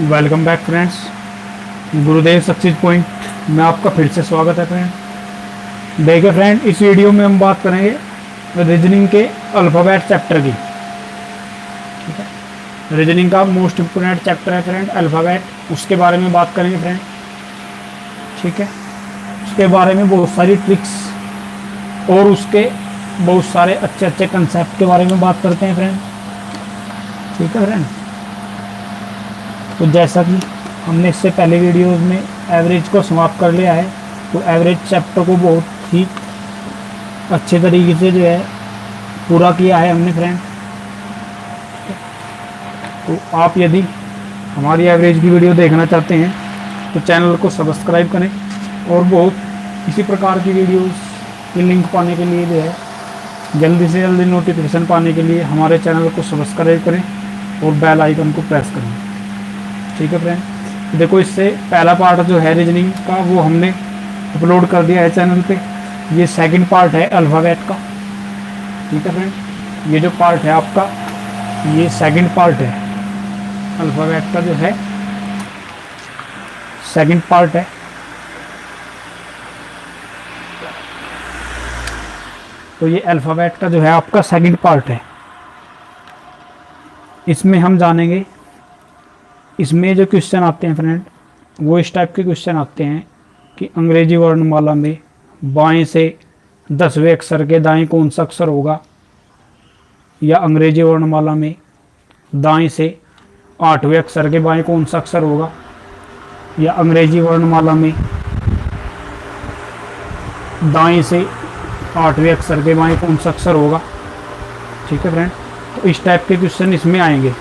Welcome back friends. गुरुदेव success point में आपका फिर से स्वागत है फ्रेंड। देखिए फ्रेंड, इस वीडियो में हम बात करेंगे रीजनिंग के अल्फ़ाबेट चैप्टर की। ठीक है, रीजनिंग का मोस्ट इम्पोर्टेंट चैप्टर है फ्रेंड अल्फ़ाबेट, उसके बारे में बात करेंगे फ्रेंड। ठीक है, उसके बारे में बहुत सारी ट्रिक्स और उसके बहुत सारे अच्छे अच्छे कंसेप्ट के बारे में बात करते हैं फ्रेंड। ठीक है फ्रेंड, तो जैसा कि हमने इससे पहले वीडियोस में एवरेज को समाप्त कर लिया है, तो एवरेज चैप्टर को बहुत ही अच्छे तरीके से जो है पूरा किया है हमने फ्रेंड। तो आप यदि हमारी एवरेज की वीडियो देखना चाहते हैं तो चैनल को सब्सक्राइब करें और बहुत इसी प्रकार की वीडियोस की लिंक पाने के लिए जो है जल्दी से जल्दी नोटिफिकेशन पाने के लिए हमारे चैनल को सब्सक्राइब करें और बेल आइकन को प्रेस करें। ठीक है फ्रेंड, देखो इससे पहला पार्ट जो है रीजनिंग का वो हमने अपलोड कर दिया है चैनल पे। ये सेकंड पार्ट है अल्फ़ाबेट का। ठीक है फ्रेंड, ये जो पार्ट है आपका ये सेकंड पार्ट है अल्फ़ाबेट का, जो है सेकंड पार्ट है। तो ये अल्फ़ाबेट का जो है आपका सेकंड पार्ट है। इसमें हम जानेंगे, इसमें जो क्वेश्चन आते हैं फ्रेंड वो इस टाइप के क्वेश्चन आते हैं कि अंग्रेजी वर्णमाला में बाएं से 10वें अक्षर के दाएं कौन सा अक्षर होगा, या अंग्रेजी वर्णमाला में दाएं से 8वें अक्षर के बाएं कौन सा अक्षर होगा, या अंग्रेजी वर्णमाला में दाएं से 8वें अक्षर के बाएं कौन सा अक्षर होगा। ठीक है फ्रेंड, तो इस टाइप के क्वेश्चन इसमें आएंगे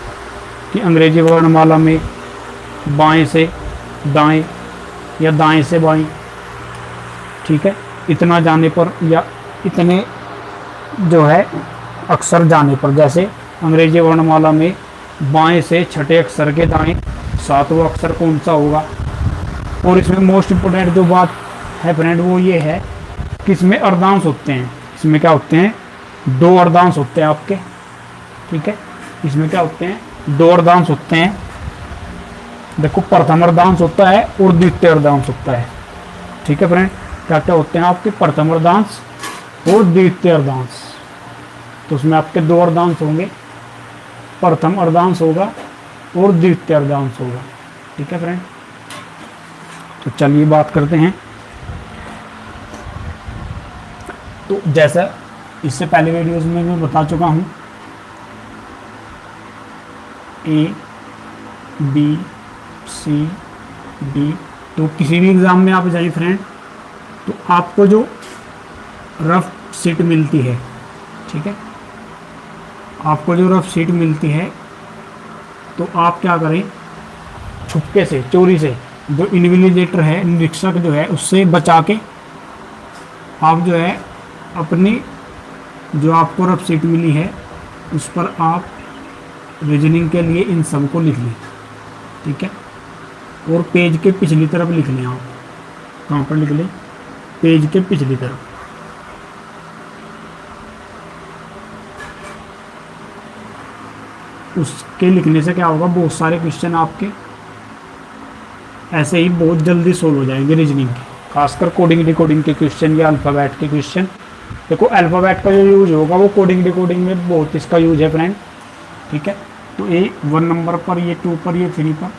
कि अंग्रेजी वर्णमाला में बाएं से दाएं या दाएं से बाएं। ठीक है, इतना जाने पर या इतने जो है अक्षर जाने पर, जैसे अंग्रेजी वर्णमाला में बाएं से छठे अक्षर के दाएं 7वां अक्षर कौन सा होगा। और इसमें मोस्ट इम्पोर्टेंट जो बात है फ्रेंड वो ये है कि इसमें अर्धांश होते हैं। इसमें क्या होते हैं, 2 अर्धांश होते हैं आपके। ठीक है, इसमें क्या होते हैं, 2 अर्धांश होते हैं। देखो, प्रथम अर्धांश होता है और द्वितीय अर्धांश होता है। ठीक है फ्रेंड, क्या क्या होते हैं आपके, प्रथम अर्धांश और द्वितीय अर्धांश। तो उसमें आपके 2 अर्धांश होंगे, प्रथम अर्धांश होगा और द्वितीय अर्धांश होगा। ठीक है फ्रेंड, तो चलिए बात करते हैं। तो जैसा इससे पहले वीडियोस में मैं बता चुका हूँ, A B C D, तो किसी भी एग्ज़ाम में आप जाइए फ्रेंड तो आपको जो रफ शीट मिलती है, ठीक है, आपको जो रफ शीट मिलती है तो आप क्या करें, छुपके से, चोरी से, जो इन्विजिलेटर है, निरीक्षक जो है, उससे बचा के आप जो है अपनी जो आपको रफ शीट मिली है उस पर आप रीजनिंग के लिए इन सब को लिख लें। ठीक है, और पेज के पिछली तरफ लिख लें। आप कहाँ पर लिख लें, पेज के पिछली तरफ। उसके लिखने से क्या होगा, बहुत सारे क्वेश्चन आपके ऐसे ही बहुत जल्दी सोल्व हो जाएंगे रीजनिंग के, खासकर कोडिंग डिकोडिंग के क्वेश्चन या अल्फ़ाबेट के क्वेश्चन। देखो, अल्फ़ाबेट का जो यूज होगा वो कोडिंग डिकोडिंग में बहुत इसका यूज है फ्रेंड। ठीक है, तो ये 1 नंबर पर, ये 2 पर, ये 3 पर,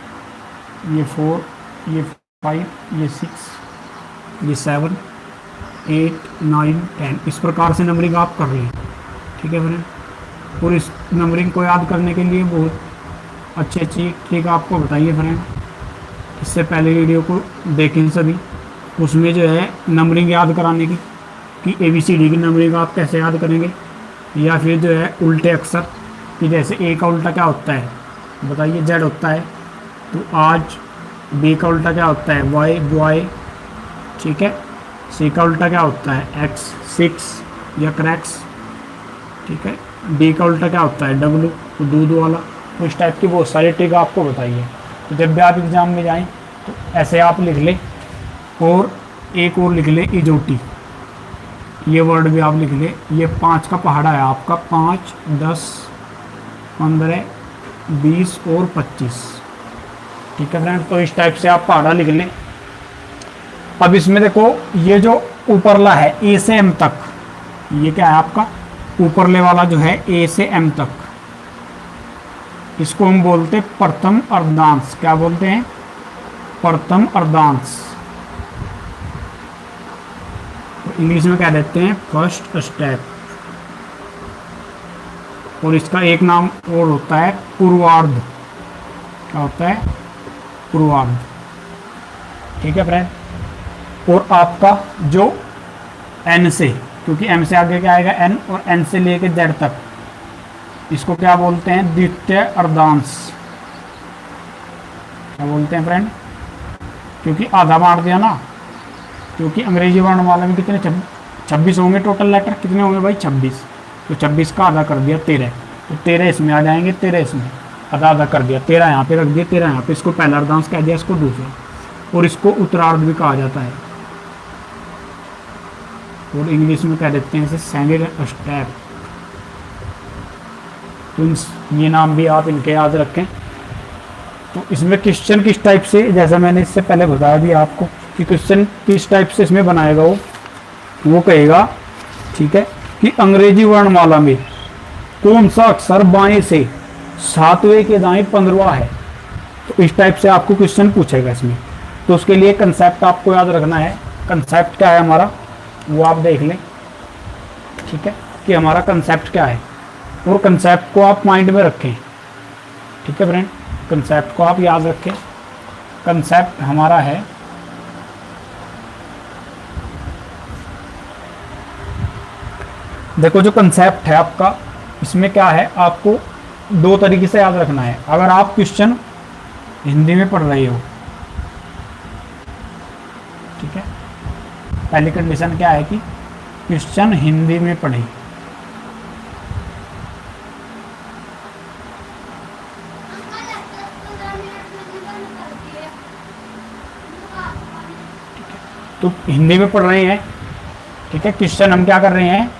ये 4, ये 5, ये 6, ये 7, 8, 9, 10, इस प्रकार से नंबरिंग आप कर रहे हैं। ठीक है फ्रेंड, और इस नंबरिंग को याद करने के लिए बहुत अच्छी अच्छी ट्रिक आपको बताइए फ्रेंड। इससे पहले वीडियो को देखें सभी, उसमें जो है नंबरिंग याद कराने की कि ABCD की नंबरिंग आप कैसे याद करेंगे, या फिर जो है उल्टे अक्षर कि जैसे A का उल्टा क्या होता है बताइए, Z होता है, तो आज B का उल्टा क्या होता है, Y, बॉय। ठीक है, C का उल्टा क्या होता है, X, 6 या क्रैक्स। ठीक है, D का उल्टा क्या होता है, W, तो दूध वाला। तो इस टाइप की बहुत सारी ट्रिक आपको बताइए। तो जब भी आप एग्ज़ाम में जाएं तो ऐसे आप लिख लें, और एक और लिख लें इजोटी, ये वर्ड भी आप लिख लें। ये 5 का पहाड़ा है आपका, 5, 10, 15, 20 और 25। ठीक है फ्रेंड, तो इस टाइप से आप पहाड़ा लिख लें। अब इसमें देखो ये जो ऊपरला है ए से एम तक, ये क्या है आपका ऊपरले वाला जो है ए से एम तक, इसको हम बोलते हैं प्रथम अर्धांश। क्या बोलते हैं? प्रथम अर्धांश। इंग्लिश में क्या देते हैं? First step. और इसका एक नाम और होता है पूर्वार्ध। क्या होता है? पूर्वार्ध। ठीक है फ्रेंड। और आपका जो एन से, क्योंकि एम से आगे क्या आएगा? एन, और एन से लेके जेड तक, इसको क्या बोलते हैं? द्वितीय अर्धांश। क्या बोलते हैं फ्रेंड? क्योंकि आधा मार दिया ना, क्योंकि अंग्रेजी वर्णमाला में कितने 26 होंगे टोटल लेटर। कितने होंगे भाई? 26। तो 26 का आधा कर दिया 13, तो 13 इसमें आ जाएंगे, 13 इसमें, आधा आधा कर दिया, 13 यहाँ पे रख दिया, 13 यहाँ पे। इसको पहला अर्धांश कह दिया, इसको दूसरा, और इसको उत्तरार्ध भी कहा जाता है, और इंग्लिश में कह देते हैं इसे सेकंड स्टेप। तो ये नाम भी आप इनके याद रखें। तो इसमें क्वेश्चन किस टाइप से, जैसा मैंने इससे पहले बताया दिया आपको कि क्वेश्चन किस टाइप से इसमें बनाएगा वो कहेगा, ठीक है, कि अंग्रेजी वर्णमाला में कौन सा अक्षर बाएं से 7वें के दाएं 15वां है। तो इस टाइप से आपको क्वेश्चन पूछेगा इसमें। तो उसके लिए कंसेप्ट आपको याद रखना है। कंसेप्ट क्या है हमारा, वो आप देख लें, ठीक है, कि हमारा कंसेप्ट क्या है, और कंसेप्ट को आप माइंड में रखें। ठीक है फ्रेंड, कंसेप्ट को आप याद रखें। कंसेप्ट हमारा है देखो, जो कंसेप्ट है आपका, इसमें क्या है, आपको दो तरीके से याद रखना है। अगर आप क्वेश्चन हिंदी में पढ़ रहे हो, ठीक है, पहली कंडीशन क्या है कि क्वेश्चन हिंदी में पढ़े। तो हिंदी में पढ़ रहे हैं, ठीक है, क्वेश्चन हम क्या कर रहे हैं?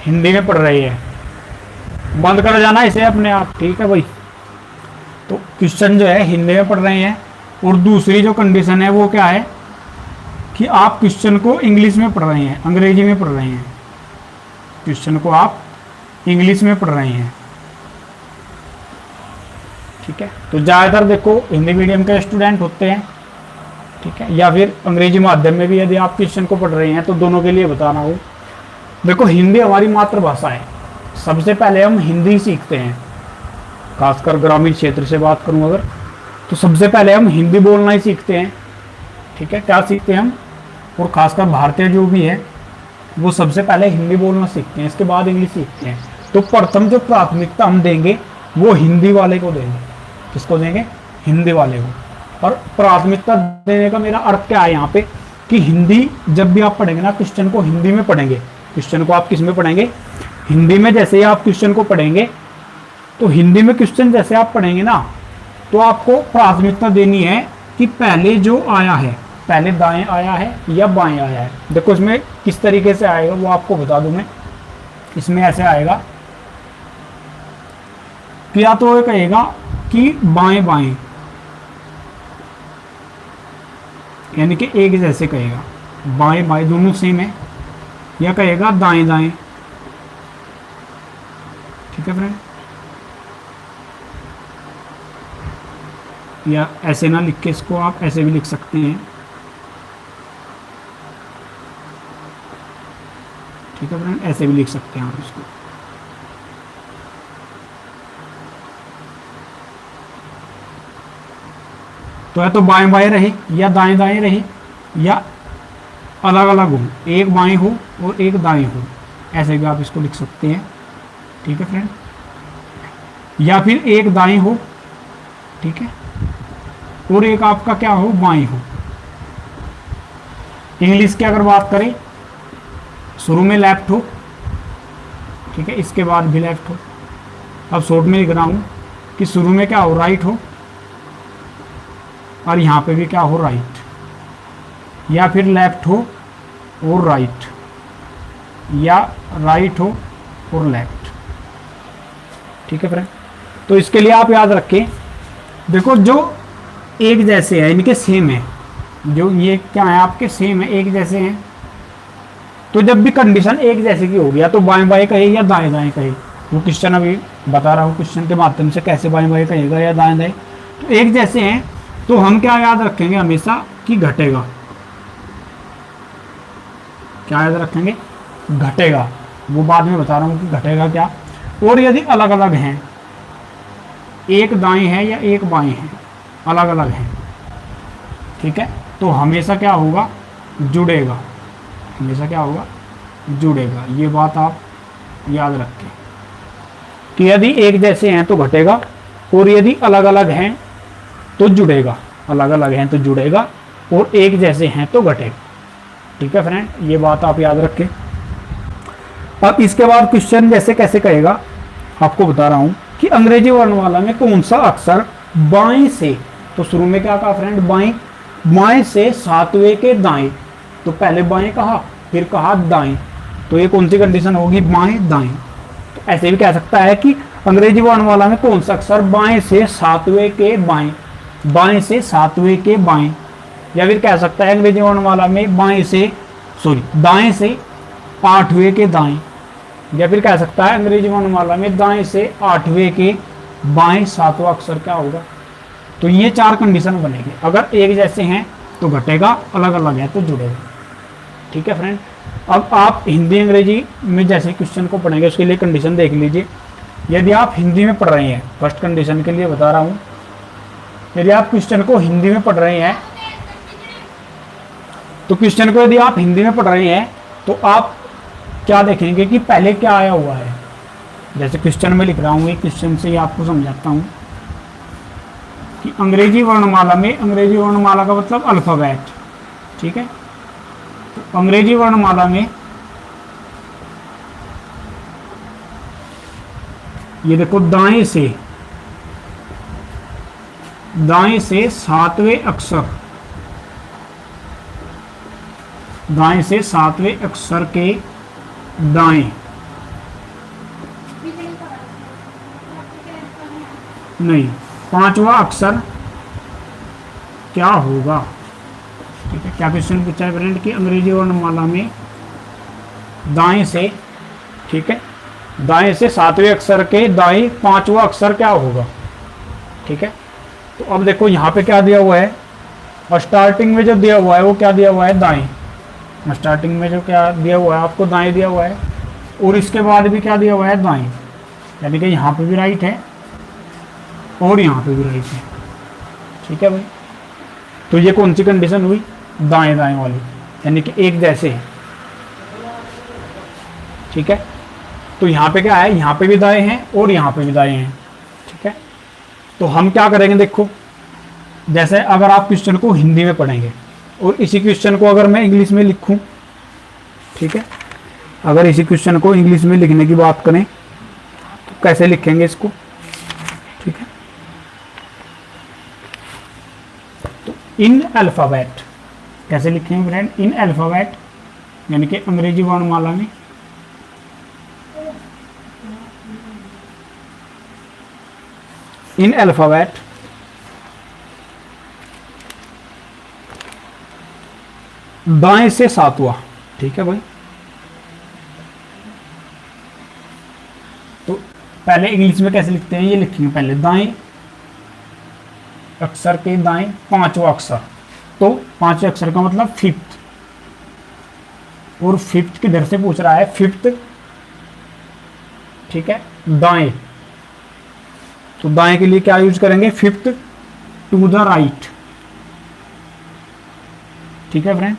हिंदी में पढ़ रहे हैं। बंद कर जाना इसे अपने आप, ठीक है भाई। तो क्वेश्चन जो है हिंदी में पढ़ रहे हैं। और दूसरी जो कंडीशन है वो क्या है कि आप क्वेश्चन को इंग्लिश में पढ़ रहे हैं, अंग्रेजी में पढ़ रहे हैं। क्वेश्चन को आप इंग्लिश में पढ़ रहे हैं, ठीक है। तो ज़्यादातर देखो हिंदी मीडियम के स्टूडेंट होते हैं, ठीक है, या फिर अंग्रेजी माध्यम में भी यदि आप क्वेश्चन को पढ़ रहे हैं, तो दोनों के लिए बताना हो। देखो हिंदी हमारी मातृभाषा है, सबसे पहले हम हिंदी सीखते हैं। खासकर ग्रामीण क्षेत्र से बात करूं अगर, तो सबसे पहले हम हिंदी बोलना ही सीखते हैं, ठीक है, क्या सीखते हैं हम। और खासकर भारतीय जो भी है वो सबसे पहले हिंदी बोलना सीखते हैं, इसके बाद इंग्लिश सीखते हैं। तो प्रथम जो प्राथमिकता हम देंगे वो हिंदी वाले को देंगे। किसको देंगे? हिंदी वाले को। और प्राथमिकता देने का मेरा अर्थ क्या है यहाँ पे, कि हिंदी जब भी आप पढ़ेंगे ना, क्वेश्चन को हिंदी में पढ़ेंगे। क्वेश्चन को आप किस में पढ़ेंगे? हिंदी में। जैसे ही आप क्वेश्चन को पढ़ेंगे, तो हिंदी में क्वेश्चन जैसे आप पढ़ेंगे ना, तो आपको प्राथमिकता देनी है कि पहले जो आया है, पहले दाएं आया है या बाएं आया है। देखो इसमें किस तरीके से आएगा वो आपको बता दूं मैं। इसमें ऐसे आएगा कि या तो ये कहेगा कि बाएं बाएं, यानी कि एक जैसे कहेगा, बाएं बाएं दोनों सेम है, या कहेगा दाएं दाएं। ठीक है फ्रेंड, या ऐसे ना लिख के इसको आप ऐसे भी लिख सकते हैं। ठीक है फ्रेंड, ऐसे भी लिख सकते हैं आप इसको। तो या तो बाएं बाएं रहे या दाएं दाएं रहे, या अलग अलग हो, एक बाएं हो और एक दाएं हो, ऐसे भी आप इसको लिख सकते हैं। ठीक है फ्रेंड, या फिर एक दाएं हो, ठीक है, और एक आपका क्या हो, बाएं हो। इंग्लिश की अगर बात करें, शुरू में लेफ्ट हो, ठीक है, इसके बाद भी लेफ्ट हो। अब शॉर्ट में लिख रहा हूं कि शुरू में क्या हो, राइट हो, और यहां पे भी क्या हो, राइट, या फिर लेफ्ट हो और राइट, या राइट हो और लेफ्ट। ठीक है फ्रेंड, तो इसके लिए आप याद रखें, देखो जो एक जैसे है, इनके सेम है, जो ये क्या है आपके सेम है, एक जैसे हैं, तो जब भी कंडीशन एक जैसे की होगी, या तो बाएं बाएं कहे या दाएं दाएं कहे, वो क्वेश्चन अभी बता रहा हूँ क्वेश्चन के माध्यम से कैसे बाएं बाएं कहेगा या दाएं दाएं। तो एक जैसे हैं तो हम क्या याद रखेंगे हमेशा कि घटेगा, क्या याद रखेंगे, घटेगा, वो बाद में बता रहा हूँ कि घटेगा क्या। और यदि अलग अलग हैं, एक दाएं है या एक बाएं है, अलग अलग हैं, ठीक है, तो हमेशा क्या होगा, जुड़ेगा, हमेशा क्या होगा, जुड़ेगा। ये बात आप याद रखें कि यदि एक जैसे हैं तो घटेगा, और यदि अलग अलग हैं तो जुड़ेगा, अलग अलग हैं तो जुड़ेगा, और एक जैसे हैं तो घटेगा। ठीक है फ्रेंड, ये बात आप याद रखें। अब इसके बाद क्वेश्चन जैसे कैसे कहेगा आपको बता रहा हूं कि अंग्रेजी वर्णमाला में कौन सा अक्षर बाएं से, तो शुरू में क्या कहा फ्रेंड, बाएं, बाएं से सातवें के दाएं, तो पहले बाएं कहा फिर कहा दाएं, तो ये कौन सी कंडीशन होगी, बाएं दाएं। तो ऐसे भी कह सकता है कि अंग्रेजी वर्णमाला में कौन सा अक्षर बाएं से सातवें के बाएं, बाएं से सातवें के बाएं, या फिर कह सकता है अंग्रेजी वर्णमाला में बाएं से दाएं से आठवें के दाएं, या फिर कह सकता है अंग्रेजी वर्णमाला में दाएं से आठवें के बाएं सातवां अक्षर क्या होगा। तो ये चार कंडीशन बनेगी, अगर एक जैसे हैं तो घटेगा, अलग अलग है तो जुड़ेगा। ठीक है फ्रेंड, अब आप हिंदी अंग्रेजी में जैसे क्वेश्चन को पढ़ेंगे उसके लिए कंडीशन देख लीजिए। यदि आप हिंदी में पढ़ रहे हैं, फर्स्ट कंडीशन के लिए बता रहा हूं, यदि आप क्वेश्चन को हिंदी में पढ़ रहे हैं, तो क्वेश्चन को यदि आप हिंदी में पढ़ रहे हैं तो आप क्या देखेंगे कि पहले क्या आया हुआ है। जैसे क्वेश्चन में लिख रहा हूँ, क्वेश्चन से ही आपको समझाता हूँ कि अंग्रेजी वर्णमाला में, अंग्रेजी वर्णमाला का मतलब अल्फाबेट, ठीक है, तो अंग्रेजी वर्णमाला में ये देखो दाएं से सातवें अक्षर, दाएं से सातवें अक्षर के दाएं, नहीं, पांचवा अक्षर क्या होगा। ठीक है, क्या क्वेश्चन पूछा है फ्रेंड कि अंग्रेजी वर्णमाला में दाएं से, ठीक है, दाएं से सातवें अक्षर के दाएं पांचवा अक्षर क्या होगा। ठीक है, तो अब देखो यहाँ पे क्या दिया हुआ है, और स्टार्टिंग में जो दिया हुआ है वो क्या दिया हुआ है, दाएं, स्टार्टिंग में जो क्या दिया हुआ है आपको दाएं दिया हुआ है, और इसके बाद भी क्या दिया हुआ है, दाएं, यानी कि यहाँ पे भी राइट है और यहाँ पे भी राइट है। ठीक है भाई, तो ये कौन सी कंडीशन हुई, दाएं दाएं वाली, यानी कि एक जैसे है। ठीक है, तो यहाँ पे क्या है, यहाँ पे भी दाएं हैं और यहाँ पे भी दाएं हैं। ठीक है, तो हम क्या करेंगे, देखो जैसे अगर आप क्वेश्चन को हिंदी में पढ़ेंगे और इसी क्वेश्चन को अगर मैं इंग्लिश में लिखूं, ठीक है, अगर इसी क्वेश्चन को इंग्लिश में लिखने की बात करें तो कैसे लिखेंगे इसको। ठीक है, तो इन अल्फाबेट कैसे लिखेंगे फ्रेंड, इन अल्फाबेट, यानी कि अंग्रेजी वर्णमाला में इन अल्फाबेट दाएं से सातवां। ठीक है भाई, तो पहले इंग्लिश में कैसे लिखते हैं, ये लिखेंगे पहले दाएं अक्षर के दाएं पांचवा अक्षर, तो पांचवें अक्षर का मतलब फिफ्थ, और फिफ्थ किधर से पूछ रहा है, फिफ्थ, ठीक है, दाएं, तो दाएं के लिए क्या यूज करेंगे, फिफ्थ टू द राइट। ठीक है friend,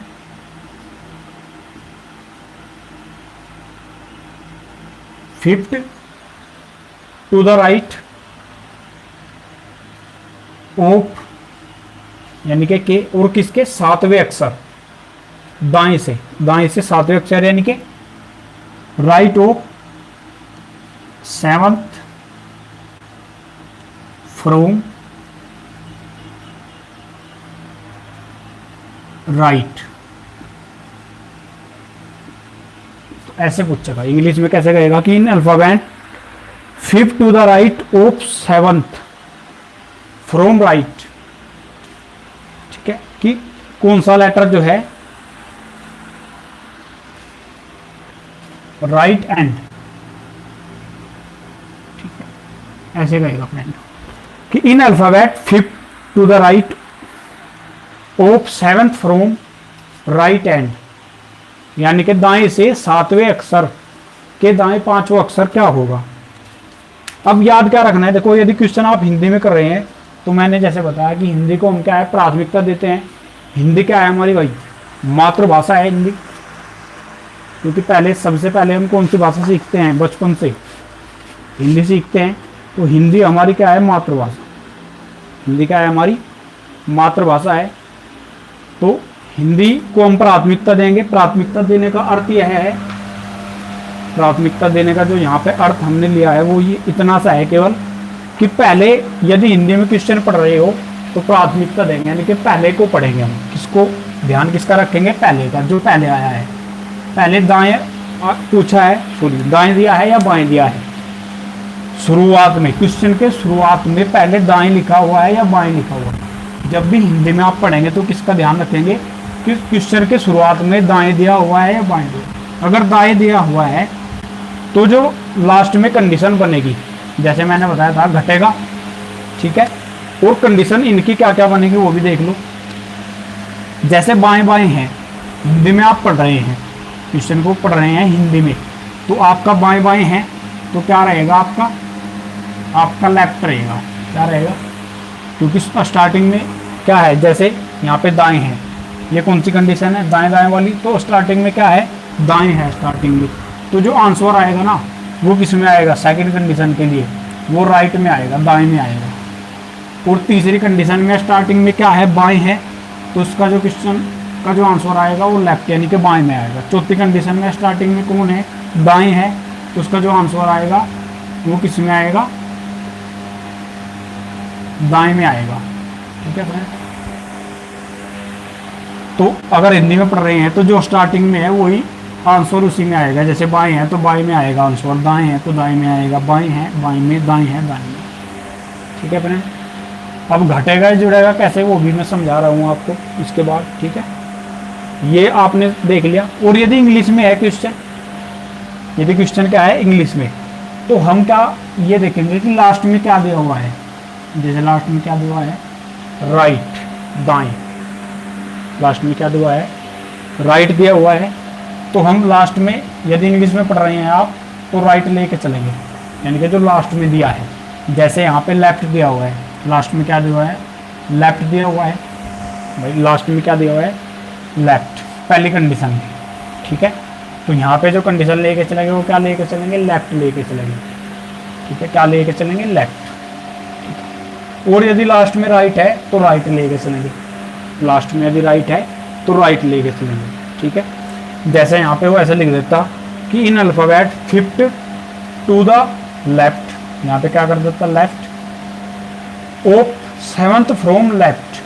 fifth to the right of, यानी के और किसके, सातवें अक्षर, दाएं से सातवें अक्षर, यानी कि right of seventh from right. तो ऐसे पूछेगा, इंग्लिश में कैसे कहेगा कि in alphabet fifth to the right of seventh from right. ठीक है, कि कौन सा लेटर जो है राइट एंड, ऐसे कहेगा फ्रेंड कि in alphabet fifth to the right of seventh from right and, यानी कि दाएं से सातवें अक्षर के दाएं पांचवा अक्षर क्या होगा। अब याद क्या रखना है, देखो यदि क्वेश्चन आप हिंदी में कर रहे हैं तो मैंने जैसे बताया कि हिंदी को हम क्या है प्राथमिकता देते हैं। हिंदी क्या है हमारी भाई, मातृभाषा है हिंदी, क्योंकि पहले सबसे पहले हम कौन सी भाषा सीखते हैं, बचपन से हिंदी सीखते हैं। तो हिंदी हमारी क्या है, मातृभाषा। हिंदी क्या है, हमारी मातृभाषा है। तो हिंदी को हम प्राथमिकता देंगे। प्राथमिकता देने का अर्थ यह है, प्राथमिकता देने का जो यहाँ पे अर्थ हमने लिया है वो ये इतना सा है केवल कि पहले यदि हिंदी में क्वेश्चन पढ़ रहे हो तो प्राथमिकता देंगे, यानी कि पहले को पढ़ेंगे हम। किसको ध्यान किसका रखेंगे, पहले का, जो पहले आया है। पहले दाएं पूछा है, सॉरी दाएं दिया है या बाएं दिया है, शुरुआत में क्वेश्चन के शुरुआत में पहले दाएं लिखा हुआ है या बाएं लिखा हुआ है। जब भी हिंदी में आप पढ़ेंगे तो किसका ध्यान रखेंगे कि क्वेश्चन के शुरुआत में दाएं दिया हुआ है या बाएं दिया। अगर दाएं दिया हुआ है तो जो लास्ट में कंडीशन बनेगी, जैसे मैंने बताया था घटेगा, ठीक है, और कंडीशन इनकी क्या क्या बनेगी वो भी देख लो। जैसे बाएं बाएं हैं, हिंदी में आप पढ़ रहे हैं, क्वेश्चन को पढ़ रहे हैं हिंदी में, तो आपका बाएं बाएं है तो क्या रहेगा, आपका लेफ्ट रहेगा। क्या रहेगा, क्योंकि स्टार्टिंग में क्या है, जैसे यहाँ पे दाएं है, ये कौन सी कंडीशन है, दाएं दाएं वाली, तो स्टार्टिंग में क्या है, दाएं है स्टार्टिंग में। तो जो आंसर आएगा ना वो किस में आएगा, सेकंड कंडीशन के लिए वो राइट में आएगा, दाएं में आएगा। और तीसरी कंडीशन में स्टार्टिंग में क्या है, बाएं है, तो उसका जो क्वेश्चन का जो आंसर आएगा वो लेफ्ट यानी कि बाएं में आएगा। चौथी कंडीशन में स्टार्टिंग में कौन है, दाएं है, तो उसका जो आंसर आएगा वो किस में आएगा, दाएं में आएगा। ठीक है फ्रेंड, तो अगर हिंदी में पढ़ रहे हैं तो जो स्टार्टिंग में है वही आंसर उसी में आएगा। जैसे बाएं है तो बाएं में आएगा आंसर, दाएं है तो दाएं में आएगा, बाएं है बाएं में, दाएं है दाएं में। ठीक है फ्रेंड, अब घटेगा जुड़ेगा कैसे वो भी मैं समझा रहा हूँ आपको इसके बाद। ठीक है, ये आपने देख लिया। और यदि इंग्लिश में है क्वेश्चन, यदि क्वेश्चन क्या है इंग्लिश में, तो हम क्या ये देखेंगे कि लास्ट में क्या दिया हुआ है। जैसे लास्ट में क्या दिया हुआ है, राइट, दाएं, लास्ट में क्या दिया हुआ है, राइट दिया हुआ है। तो हम लास्ट में यदि इंग्लिश में पढ़ रहे हैं आप तो राइट लेके चलेंगे, यानी कि जो लास्ट में दिया है। जैसे यहाँ पे लेफ्ट दिया हुआ है, लास्ट में क्या दिया हुआ है, लेफ्ट दिया हुआ है भाई, लास्ट में क्या दिया हुआ है, लेफ्ट, पहली कंडीशन में। ठीक है, तो यहाँ पे जो कंडीशन लेके चलेंगे वो क्या लेके चलेंगे, लेफ्ट लेके चलेंगे। ठीक है, क्या लेके चलेंगे, लेफ्ट। और यदि लास्ट में राइट है तो राइट लेके चलेंगे, लास्ट में यदि राइट है तो राइट लेके चलेंगे। ठीक है, जैसे यहाँ पे वो ऐसे लिख देता कि in alphabet fifth to the left, यहाँ पे क्या कर देता, left of seventh from left.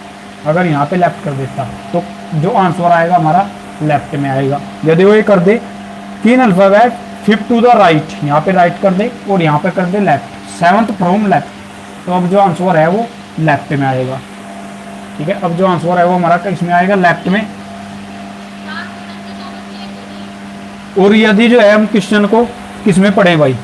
अगर यहाँ पे लेफ्ट कर देता तो जो आंसर आएगा हमारा लेफ्ट में आएगा। यदि वो ये कर दे कि in alphabet fifth to the right, यहाँ पे राइट कर दे और यहाँ पे कर दे लेफ्ट, सेवंथ फ्रॉम लेफ्ट, तो अब जो आंसर है वो लेफ्ट में आएगा। ठीक है, अब जो आंसर है वो हमारा किसमें आएगा, लेफ्ट में। और यदि जो है हम क्वेश्चन को किसमें पढ़ें भाई,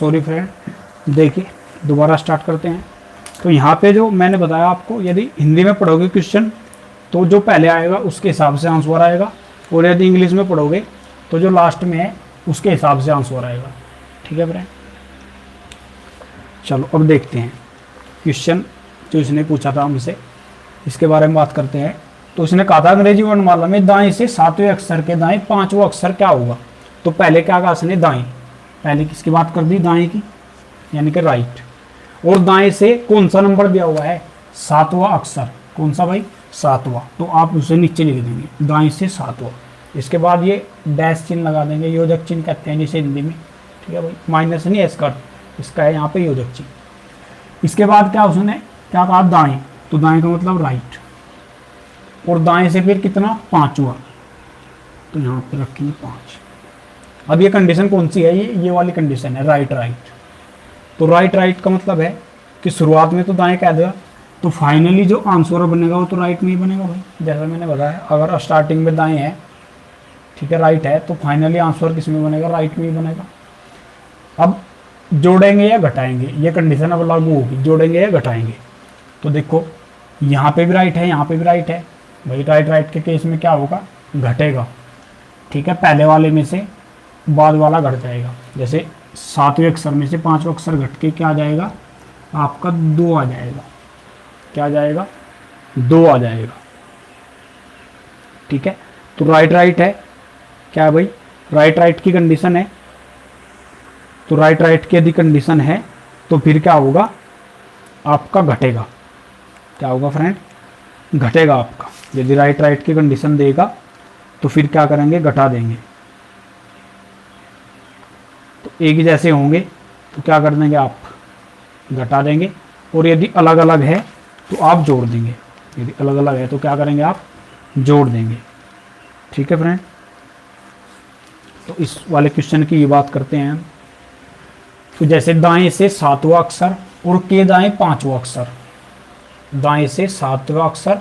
सॉरी फ्रेंड, देखिए दोबारा स्टार्ट करते हैं। तो यहाँ पे जो मैंने बताया आपको, यदि हिंदी में पढ़ोगे क्वेश्चन तो जो पहले आएगा उसके हिसाब से आंसर आएगा, और यदि इंग्लिश में पढ़ोगे तो जो लास्ट में है उसके हिसाब से आंसर आएगा। ठीक है फ्रेंड, चलो अब देखते हैं क्वेश्चन जो इसने पूछा था हमसे, इसके बारे में बात करते हैं। तो इसने कहा था अंग्रेजी वर्णमाला में दाएं से 7वें अक्षर के दाएं 5वां अक्षर क्या होगा। तो पहले क्या कहा इसने, दाएं, पहले किसकी बात कर दी, दाएं की, यानी कि राइट। और दाएं से कौन सा नंबर दिया हुआ है, 7वां अक्षर, कौन सा भाई, 7वां। तो आप उसे नीचे लिख देंगे दाएं से 7वां। इसके बाद ये डैश चिन्ह लगा देंगे, योजक चिन्ह कहते हैं जिसे हिंदी में। ठीक है भाई, माइनस नहीं है इसका, इसका है यहाँ पे योजक चिन्ह। इसके बाद क्या उसने क्या कहा, दाएं, तो दाएं का मतलब राइट। और दाएं से फिर कितना, 5वां, तो यहाँ पे रखेंगे 5। अब ये कंडीशन कौन सी है, ये वाली कंडीशन है, राइट राइट। तो राइट राइट का मतलब है कि शुरुआत में तो दाएं कह दिया, तो फाइनली जो आंसर बनेगा वो तो राइट में ही बनेगा भाई। जैसा मैंने बताया, अगर स्टार्टिंग में दाएं है, ठीक है, राइट है, तो फाइनली आंसर किस में बनेगा, राइट में ही बनेगा। अब जोड़ेंगे या घटाएंगे, ये कंडीशन अब लागू होगी, जोड़ेंगे या घटाएंगे। तो देखो यहाँ पे भी राइट है, यहाँ पे भी राइट है भाई। राइट राइट के केस में क्या होगा, घटेगा। ठीक है, पहले वाले में से बाद वाला घट जाएगा। जैसे 7वें अक्षर में से 5वां अक्षर घट के क्या आ जाएगा, आपका 2 आ जाएगा। क्या आ जाएगा, 2 आ जाएगा। ठीक है, तो राइट राइट है, क्या भाई, राइट राइट की कंडीशन है। तो राइट राइट की यदि कंडीशन है तो फिर क्या होगा, आपका घटेगा। क्या होगा फ्रेंड, घटेगा आपका। यदि राइट राइट की कंडीशन देगा तो फिर क्या करेंगे, घटा देंगे। तो एक ही जैसे होंगे तो क्या कर देंगे, आप घटा देंगे। और यदि अलग अलग है तो आप जोड़ देंगे। यदि अलग अलग है तो क्या करेंगे, आप जोड़ देंगे। ठीक है फ्रेंड, तो इस वाले क्वेश्चन की ये बात करते हैं। तो जैसे दाएं से 7वां अक्षर और के दाएं 5वां अक्षर, दाएं से 7वां अक्षर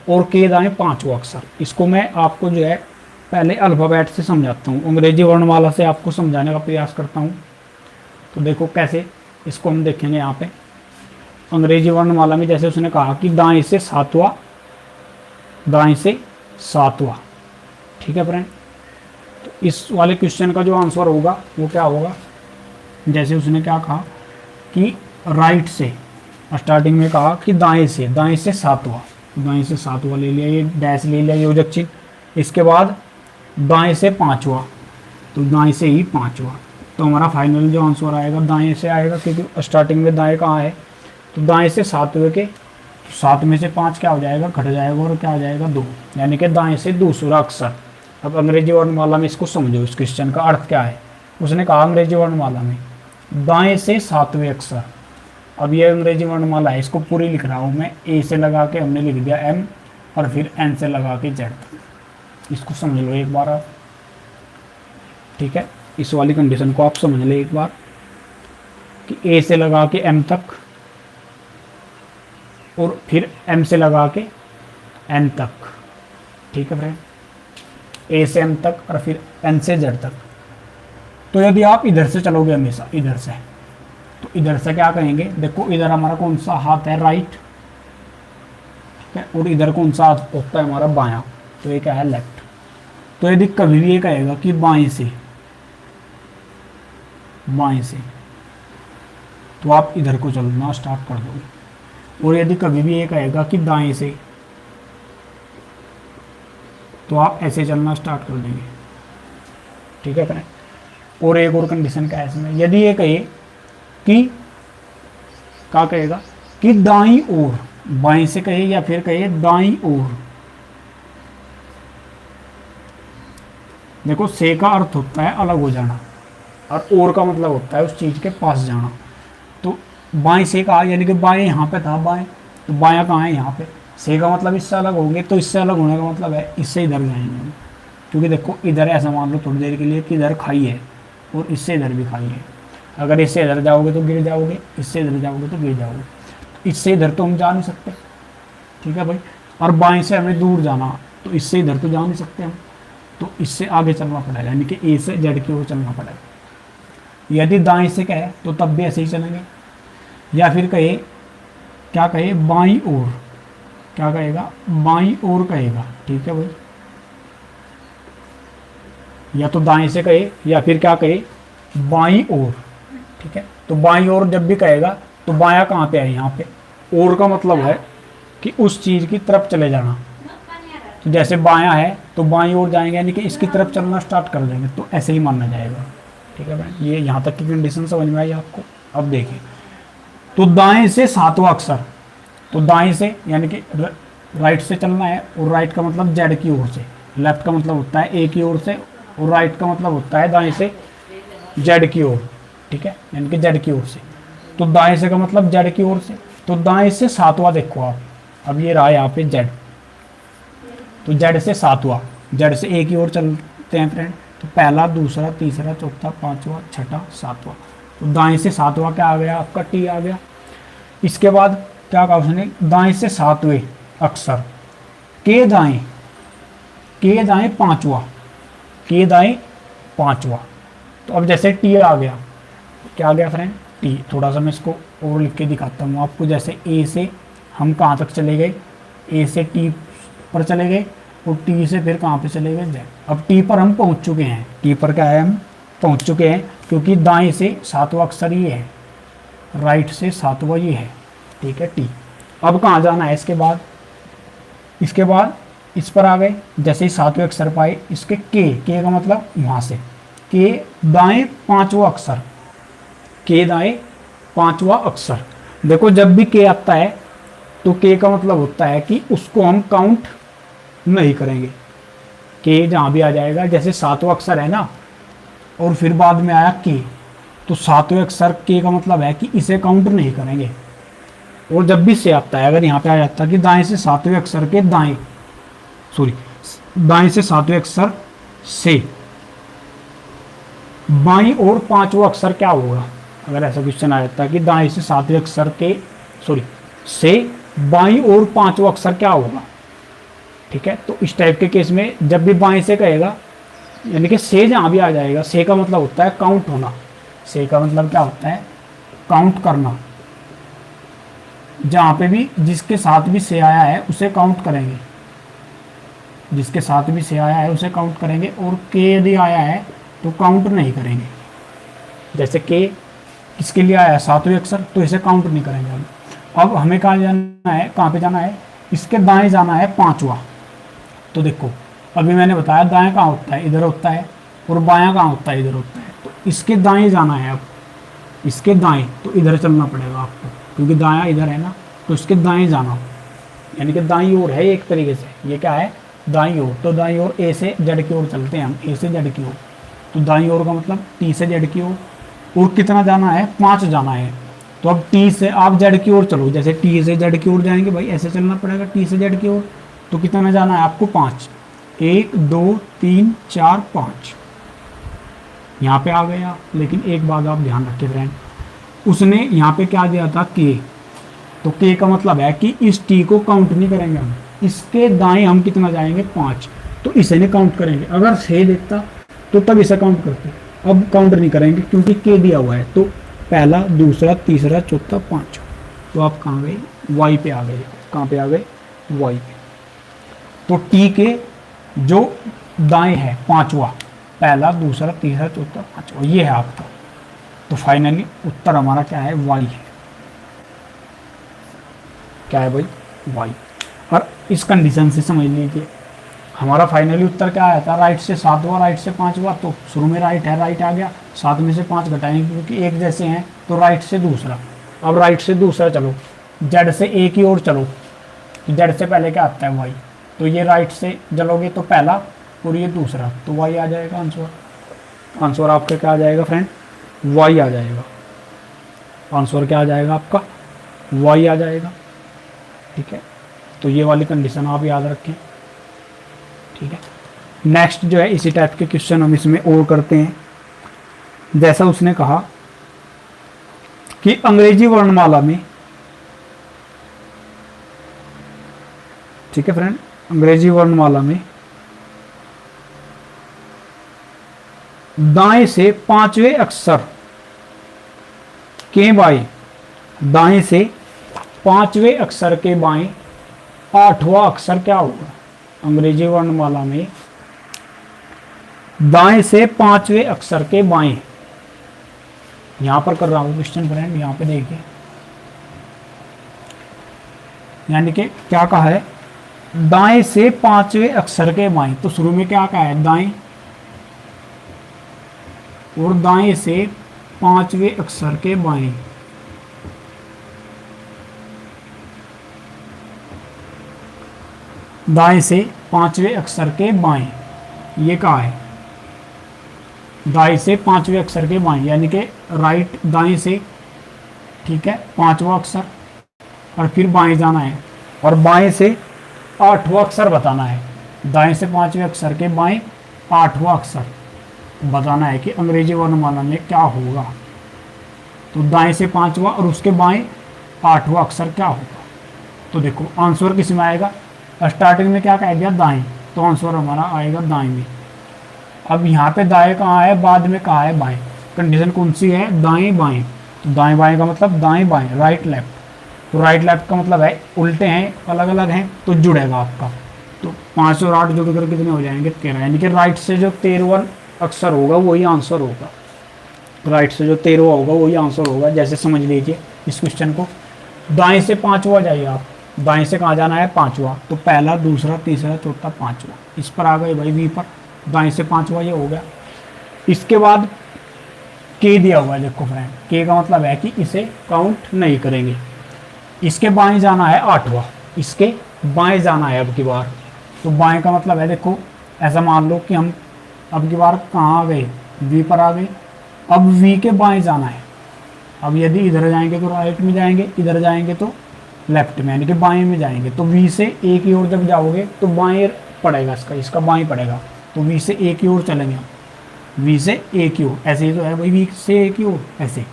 और के दाएं 5वां अक्षर, इसको मैं आपको जो है पहले अल्फ़ाबेट से समझाता हूँ, अंग्रेजी वर्णमाला से आपको समझाने का प्रयास करता हूँ। तो देखो कैसे इसको हम देखेंगे। यहाँ पे अंग्रेजी वर्णमाला में जैसे उसने कहा कि दाएं से 7वां, दाएं से 7वां। ठीक है फ्रेंड, तो इस वाले क्वेश्चन का जो आंसर होगा वो क्या होगा, जैसे उसने क्या कहा कि राइट से, स्टार्टिंग में कहा कि दाएं से 7वां, दाएं से 7वां ले लिया, ये डैश ले लिया योजक चिन्ह। इसके बाद दाएं से 5वां, तो दाएं से ही 5वां। तो हमारा फाइनल जो आंसर आएगा दाएं से आएगा, क्योंकि स्टार्टिंग में दाएं कहाँ है। तो दाएं से 7वें के 7 में से 5 क्या हो जाएगा, घट जाएगा, और क्या हो जाएगा, 2, यानी कि दाएं से दूसरा अक्षर। अब अंग्रेजी वर्णमाला में इसको समझो, इस क्वेश्चन का अर्थ क्या है। उसने कहा अंग्रेजी वर्णमाला में दाएं से 7वें अक्षर। अब ये अंग्रेजी वर्णमाला है, इसको पूरी लिख रहा हूँ मैं, ए से लगा के हमने लिख दिया M, और फिर N से लगा के Z। इसको समझ लो एक बार आप। ठीक है, इस वाली कंडीशन को आप समझ ले एक बार कि ए से लगा के M तक, और फिर M से लगा के N तक। ठीक है फ्रेंड, ए से M तक और फिर N से Z तक। तो यदि आप इधर से चलोगे हमेशा, इधर से, तो इधर से क्या कहेंगे, देखो इधर हमारा कौन सा हाथ है, राइट। ठीक है, और इधर कौन सा हाथ होता है हमारा, बायां, तो ये क्या है, लेफ्ट। तो यदि कभी भी ये कहेगा कि बाएं से, बाएं से, तो आप इधर को चलना स्टार्ट कर दोगे। और यदि कभी भी ये कहेगा कि दाएं से, तो आप ऐसे चलना स्टार्ट कर देंगे। ठीक है फ्रेंड, और एक और कंडीशन क्या है इसमें, यदि ये कहे कि क्या कहेगा कि दाईं ओर, बाएं से कहे या फिर कहे दाईं ओर। देखो से का अर्थ होता है अलग हो जाना, और का मतलब होता है उस चीज के पास जाना। तो बाएं से कहा, यानी कि बाएं यहाँ पे था बाएं, तो बायां कहाँ है, यहाँ पे। से का मतलब इससे अलग होंगे, तो इससे अलग होने का मतलब है इससे इधर जाएंगे। क्योंकि देखो इधर ऐसा मान लो थोड़ी देर के लिए कि इधर खाई है, और इससे इधर भी खाई है। अगर इससे इधर जाओगे तो गिर जाओगे, इससे इधर जाओगे तो गिर जाओगे। तो इससे इधर तो हम जा नहीं सकते। ठीक है भाई, और बाएं से हमें दूर जाना, तो इससे इधर तो जा नहीं सकते हम, तो इससे आगे चलना पड़ेगा, यानी कि ए से जेड की ओर चलना पड़ेगा। यदि दाएं से कहे तो तब भी ऐसे ही चलेंगे, या फिर कहे, क्या कहे, बाईं ओर, क्या कहेगा, बाईं ओर कहेगा, ठीक है भाई, या तो दाएं से कहे या फिर क्या कहे, बाईं ओर, ठीक है। तो बाईं ओर जब भी कहेगा तो बायां कहाँ पे है, यहाँ पे। ओर का मतलब है कि उस चीज की तरफ चले जाना, तो जैसे बायां है तो बाईं ओर जाएंगे, यानी कि इसकी तरफ चलना स्टार्ट कर देंगे, तो ऐसे ही मानना जाएगा, ठीक है भाई। ये यहाँ तक की कंडीशन समझ में आई आपको। अब देखिए, तो दाएं से सातवां अक्षर, तो दाएं से यानी कि राइट से चलना है, और राइट का मतलब जेड की ओर से, लेफ्ट का मतलब होता है ए की ओर से, और राइट का मतलब होता है दाएं से जेड की ओर, ठीक है, यानी कि जेड की ओर से। तो दाएं से का मतलब जेड की ओर से, तो दाएं से सातवां देखो आप, अब ये रहा यहाँ पे जेड, तो जेड से सातवां, जेड से ए की ओर चलते हैं फ्रेंड, तो पहला, दूसरा, तीसरा, चौथा, पांचवा, छठा, सातवां, तो दाएं से सातवां क्या आ गया आपका, टी आ गया। इसके बाद क्या कहा उसने, दाएं से सातवें अक्षर के दाएं, के दाएं पांचवा, के दाएं पांचवा, तो अब जैसे टी आ गया, क्या आ गया फ्रेंड, टी। थोड़ा सा मैं इसको और लिख के दिखाता हूँ आपको, जैसे ए से हम कहाँ तक चले गए, ए से टी पर चले गए, और टी से फिर कहाँ पे चले गए, जेड। अब टी पर हम पहुँच चुके हैं, टी पर क्या है, हम पहुँच चुके हैं, क्योंकि दाएं से सातवां अक्षर ये है, राइट से सातवां ये है, ठीक है, टी। अब कहाँ जाना है इसके बाद, इसके बाद इस पर आ गए, जैसे ही सातवें अक्षर पाए, इसके के का मतलब वहाँ से, के दाएं पांचवा अक्षर, के दाएं पांचवा अक्षर। देखो जब भी के आता है तो के का मतलब होता है कि उसको हम काउंट नहीं करेंगे, के जहाँ भी आ जाएगा, जैसे सातवां अक्षर है ना, और फिर बाद में आया के, तो सातवें अक्षर के का मतलब है कि इसे काउंट नहीं करेंगे। और जब भी से आता है, अगर यहाँ पे आ जाता है कि दाएं से सातवें अक्षर के दाएं, सॉरी, दाएं से सातवें अक्षर से बाईं और पांचवा अक्षर क्या होगा, अगर ऐसा क्वेश्चन आ जाता है कि दाएं से सातवें अक्षर के, सॉरी, से बाईं और पांचवा अक्षर क्या होगा, ठीक है। तो इस टाइप के केस में जब भी बाएं से कहेगा, यानी कि से जहां भी आ जाएगा, से का मतलब होता है काउंट होना, से का मतलब क्या होता है, काउंट करना। जहां पे भी जिसके साथ भी से आया है उसे काउंट करेंगे, जिसके साथ भी से आया है उसे काउंट करेंगे, और के यदि आया है तो काउंट नहीं करेंगे। जैसे के किसके लिए आया है, सातवें अक्षर, तो इसे काउंट नहीं करेंगे हम। अब हमें कहाँ जाना है, कहाँ पे जाना है, इसके दाएं जाना है पांचवा। तो देखो अभी मैंने बताया दाएं कहाँ होता है, इधर होता है, और बायां कहाँ होता है, इधर होता है, तो इसके दाएं जाना है। अब इसके दाएं तो इधर चलना पड़ेगा आपको, क्योंकि दायां इधर है ना, तो इसके दाएं जाना, यानी कि दाईं ओर है एक तरीके से, ये क्या है, दाईं ओर। तो दाईं ओर ए से जेड की ओर चलते हैं हम, ए से जेड की ओर, तो दाईं ओर का मतलब टी से जेड की ओर। और कितना जाना है, 5 जाना है। तो अब टी से आप जेड की ओर चलो, जैसे टी से जेड की ओर जाएंगे भाई, ऐसे चलना पड़ेगा टी से जेड की ओर। तो कितना जाना है आपको, 5, 1 2 3 4 5, यहाँ पे आ गया। लेकिन एक बात आप ध्यान रखें फ्रेंड, उसने यहाँ पे क्या दिया था, के, तो के का मतलब है कि इस टी को काउंट नहीं करेंगे हम, इसके दाएं हम कितना जाएंगे, 5, तो इसे नहीं काउंट करेंगे। अगर से देखता तो तब इसे काउंट करते, अब काउंट नहीं करेंगे क्योंकि के दिया हुआ है। तो पहला, दूसरा, तीसरा, चौथा, पांचवा, तो आप कहाँ गए, वाई पे आ गए। कहाँ पे आ गए, वाई पे। तो टी के जो दाएं है पांचवा, पहला, दूसरा, तीसरा, चौथा, पांचवा, ये है आपका। तो फाइनली उत्तर हमारा क्या है, वाई है। क्या है भाई, वाई। और इस कंडीशन से समझ लीजिए हमारा फाइनली उत्तर क्या आया था, राइट से सातवां, राइट से पांचवा। तो शुरू में राइट है, राइट आ गया, 7 में से 5 घटाएंगे क्योंकि एक जैसे हैं, तो राइट से दूसरा। अब राइट से दूसरा चलो, जेड से ए की ओर चलो, जेड से पहले क्या आता है, वाई। तो ये राइट से चलोगे तो पहला, और ये दूसरा, तो वाई आ जाएगा आंसर। आंसर आपका क्या आ जाएगा फ्रेंड, वाई आ जाएगा। आंसर क्या आ जाएगा आपका, वाई आ जाएगा। ठीक है, तो ये वाली कंडीशन आप याद रखें। ठीक है, नेक्स्ट जो है इसी टाइप के क्वेश्चन हम इसमें और करते हैं। जैसा उसने कहा कि अंग्रेजी वर्णमाला में, ठीक है फ्रेंड, अंग्रेजी वर्णमाला में दाएं से 5वें अक्षर के बाएं, दाएं से पांचवें अक्षर के बाएं आठवां अक्षर क्या होगा? अंग्रेजी वर्णमाला में दाएं से पांचवें अक्षर के बाएं, यहां पर कर रहा हूं क्वेश्चन फ्रेंड, यहां पे देखिए, यानी कि क्या कहा है? दाएं से पांचवें अक्षर के बाएं, तो शुरू में क्या कहा है? दाएं, और दाएं से पांचवें अक्षर के बाएं, दाएं से पांचवें अक्षर के बाएं, ये कहा है दाएं से पांचवें अक्षर के बाएं, यानी कि राइट, दाएं से, ठीक है, पांचवा अक्षर, और फिर बाएं जाना है, और बाएं से आठवां अक्षर बताना है। दाएं से पांचवें अक्षर के बाएं आठवां अक्षर बताना है कि अंग्रेजी वर्णमाला में क्या होगा। तो दाएं से पांचवा और उसके बाएं आठवां अक्षर क्या होगा? तो देखो आंसर किस में आएगा? स्टार्टिंग में क्या कह दिया? दाएं, तो आंसर हमारा आएगा दाएं में। अब यहाँ पे दाएं कहाँ है, बाद में कहाँ है बाएं, कंडीशन कौन सी है? दाएं बाएं। तो दाएं बाएं का मतलब दाएं बाएं, राइट लेफ्ट। तो राइट लेफ्ट का मतलब है उल्टे हैं, अलग अलग हैं, तो जुड़ेगा आपका। तो 5 और 8 जुड़कर कितने हो जाएंगे? 13, यानी कि राइट से जो 13वां अक्षर होगा वही आंसर होगा। राइट से जो 13वां होगा वही आंसर होगा। जैसे समझ लीजिए इस क्वेश्चन को, दाएं से पांचवा जाइए आप, दाएं से कहाँ जाना है? पांचवा, तो पहला, दूसरा, तीसरा, चौथा, पांचवा, इस पर आ गए भाई, वी पर, दाएं से पांचवा ये हो गया। इसके बाद के दिया हुआ है, देखो फ्रेंड, के का मतलब है कि इसे काउंट नहीं करेंगे। इसके बाएं जाना है आठवां, इसके बाएं जाना है अब की बार। तो बाएं का मतलब है, देखो ऐसा मान लो कि हम अब की बार कहाँ आ गए? वी पर आ गए। अब वी के बाएं जाना है। अब यदि इधर जाएंगे तो राइट में जाएंगे, इधर जाएंगे तो लेफ्ट में, यानी कि बाएं में जाएंगे। तो वी से ए की ओर जब जाओगे तो बाएं पड़ेगा, इसका बाएं पड़ेगा। तो वी से ए की ओर चलेंगे, वी से ए की ओर, ऐसे ही तो है भाई, वी से ए की ओर, ऐसे,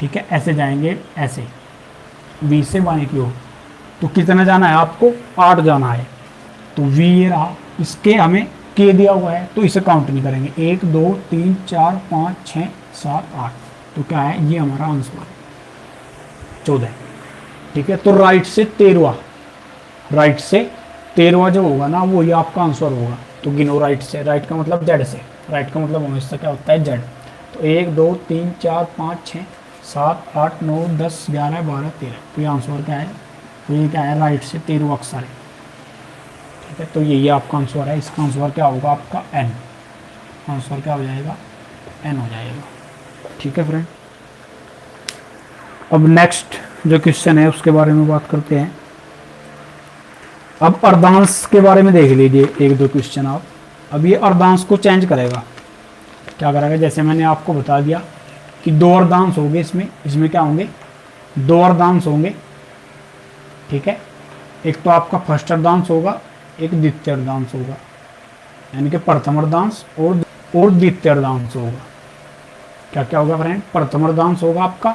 ठीक है, ऐसे जाएंगे, ऐसे वी से बाएं की ओर। तो कितना जाना है आपको? 8 जाना है। तो वी ये रहा, इसके हमें के दिया हुआ है तो इसे काउंट नहीं करेंगे। 1 2 3 4 5 6 7 8, तो क्या है? ये हमारा आंसर 14, ठीक है। तो राइट से 13वां, राइट से 13वां जो होगा ना वो ये आपका आंसर होगा। तो गिनो राइट से, राइट का मतलब जेड से, राइट का मतलब हमेशा क्या होता है? जेड। तो 1 2 3 4 5 6 7 8 9 10 11 12 13, तो ये आंसर क्या है? तो ये क्या है? राइट से 13वां अक्षर है, ठीक है। तो यही आपका आंसर है। इसका आंसर क्या होगा आपका? एन। आंसर क्या हो जाएगा? एन हो जाएगा, ठीक है फ्रेंड। अब नेक्स्ट जो क्वेश्चन है उसके बारे में बात करते हैं। अब अर्धांश के बारे में देख लीजिए 1-2 क्वेश्चन आप। अब ये अर्धांश को चेंज करेगा, क्या करेगा? जैसे मैंने आपको बता दिया कि 2 अर्धांश होंगे, इसमें क्या होंगे? 2 अर्धांश होंगे, ठीक है। एक तो आपका फर्स्ट अर्धांश होगा, एक द्वितीय अर्धांश होगा, यानी कि प्रथम अर्धांश और द्वितीय अर्धांश होगा। क्या क्या होगा फ्रेंड? प्रथम अर्धांश होगा आपका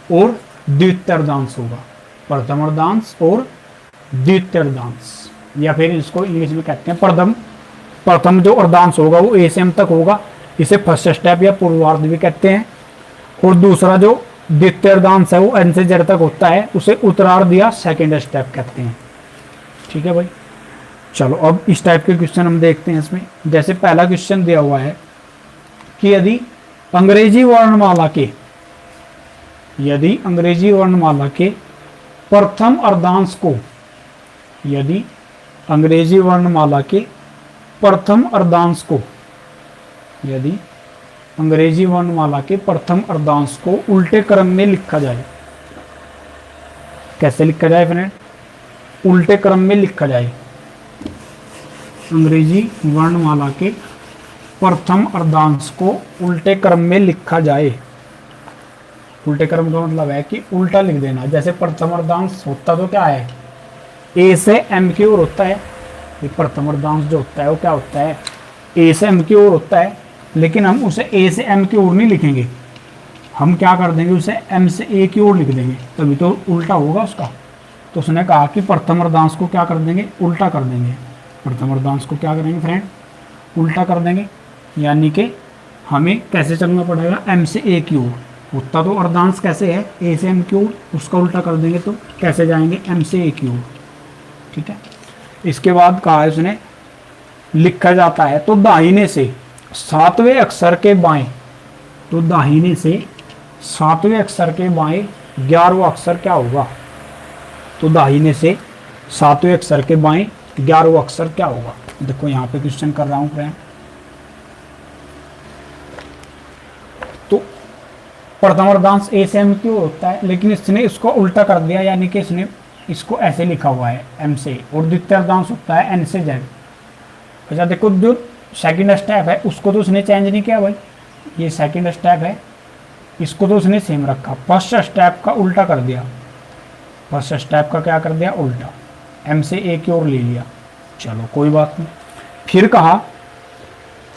और द्वितीय अर्धांश होगा। प्रथम अर्धांश और द्वितीय अर्धांश, या फिर इसको इंग्लिश में कहते हैं प्रथम जो अर्धांश होगा वो ए से एम तक होगा, इसे फर्स्ट स्टेप या पूर्वार्ध भी कहते हैं। और दूसरा जो द्वितीय अर्धांश है वो एन से जेड तक होता है, उसे उत्तरार्ध या सेकेंड स्टेप कहते हैं, ठीक है भाई। चलो अब इस टाइप के क्वेश्चन हम देखते हैं इसमें। जैसे पहला क्वेश्चन दिया हुआ है कि यदि अंग्रेजी वर्णमाला के प्रथम अर्धांश को, यदि अंग्रेजी वर्णमाला के प्रथम अर्धांश को, यदि अंग्रेजी वर्णमाला के प्रथम अर्धांश को उल्टे क्रम में लिखा जाए। कैसे लिखा जाए फ्रेंड? उल्टे क्रम में लिखा जाए। अंग्रेजी वर्णमाला के प्रथम अर्धांश को उल्टे क्रम में लिखा जाए। उल्टे क्रम का मतलब है कि उल्टा लिख देना। जैसे प्रथम अर्धांश होता तो क्या है? ए से एम की ओर होता है। ये प्रथम अर्धांश जो होता है वो क्या होता है? ए से एम की ओर होता है, लेकिन हम उसे ए से एम की ओर नहीं लिखेंगे, हम क्या कर देंगे? उसे एम से ए की ओर लिख देंगे, तभी तो उल्टा होगा उसका। तो उसने कहा कि प्रथम अर्धांश को क्या कर देंगे? उल्टा कर देंगे। प्रथम अर्धांश को क्या करेंगे फ्रेंड? उल्टा कर देंगे। यानी कि हमें कैसे चलना पड़ेगा? एम से ए की ओर। उतना तो अर्धांश कैसे है, ए से एम की ओर, उसका उल्टा कर देंगे तो कैसे जाएंगे, एम से ए की ओर। ठीक है, इसके बाद कहा है उसने लिखा जाता है तो दाहिने से सातवें अक्षर के बाएं, तो दाहिने से सातवें अक्षर के बाएं 11वां अक्षर क्या होगा, तो दाहिने से सातवें अक्षर के बाएं 11वां अक्षर क्या होगा। देखो यहाँ पे क्वेश्चन कर रहा हूं फ्रेंड। तो प्रथम अर्धांश ए से एम क्यों होता है, लेकिन इसने इसको उल्टा कर दिया, यानी कि इसने इसको ऐसे लिखा हुआ है एम से, और द्वितीय अर्धांश होता है एन से जेड। अच्छा देखो जो सेकंड स्टेप है उसको तो उसने चेंज नहीं किया भाई, ये सेकंड स्टेप है इसको तो उसने सेम रखा, फर्स्ट स्टेप का उल्टा कर दिया, फर्स्ट स्टेप का क्या कर दिया, उल्टा, एम से ए की ओर ले लिया। चलो कोई बात नहीं। फिर कहा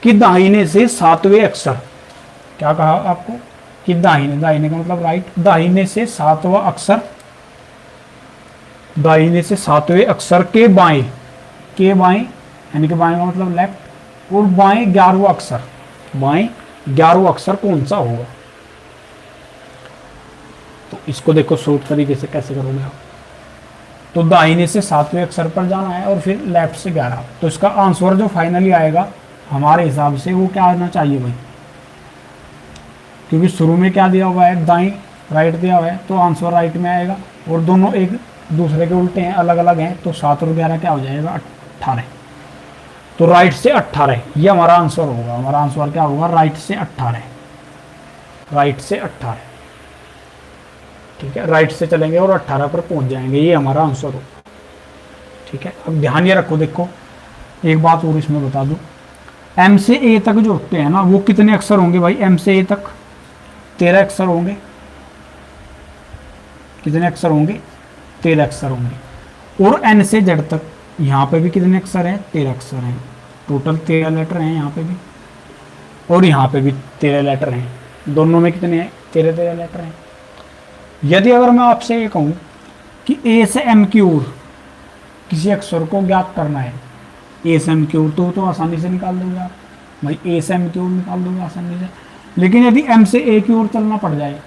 कि दाहिने से सातवें अक्षर, क्या कहा आपको कि दाहिने, दाहिने का मतलब राइट, दाहिने से सातवां अक्षर, दाहिने से सातवें अक्षर के बाएं, के बाएं यानी कि बाएं का मतलब लेफ्ट, और बाएं 11वां अक्षर, बाएं 11वां अक्षर कौन सा होगा। तो इसको देखो शॉर्ट तरीके से कैसे करोगे आप, तो दाहिने से सातवें अक्षर पर जाना है और फिर लेफ्ट से 11, तो इसका आंसर जो फाइनली आएगा हमारे हिसाब से वो क्या आना चाहिए भाई, क्योंकि शुरू में क्या दिया हुआ है, दाएं राइट दिया हुआ है, तो आंसर राइट में आएगा, और दोनों एक दूसरे के उल्टे हैं, अलग अलग हैं, तो 7 और 11 क्या हो जाएगा, 18। तो राइट से 18 ये हमारा आंसर होगा, हमारा आंसर क्या होगा, राइट से 18, राइट से 18। ठीक है, राइट से चलेंगे और 18 पर पहुंच जाएंगे, ये हमारा आंसर होगा। ठीक है, अब ध्यान ये रखो, देखो एक बात और इसमें बता दूं, एम से ए तक जो होते हैं ना वो कितने अक्षर होंगे भाई, एम से ए तक 13 अक्षर होंगे, कितने अक्षर होंगे, 13 अक्षर होंगे। और एन से जेड तक यहाँ पे भी कितने अक्षर हैं, 13 अक्षर हैं, टोटल 13 लेटर हैं यहाँ पे भी, और यहाँ पे भी 13 लेटर हैं, दोनों में कितने हैं, 13 लेटर हैं। यदि अगर मैं आपसे ये कहूँ कि ए से एम की ओर किसी अक्षर को ज्ञात करना है, ए से एम की ओर, तो आसानी से निकाल दोगे आप भाई, ए से एम की ओर निकाल दोगे आसानी से। लेकिन यदि एम से ए की ओर चलना पड़ जाए,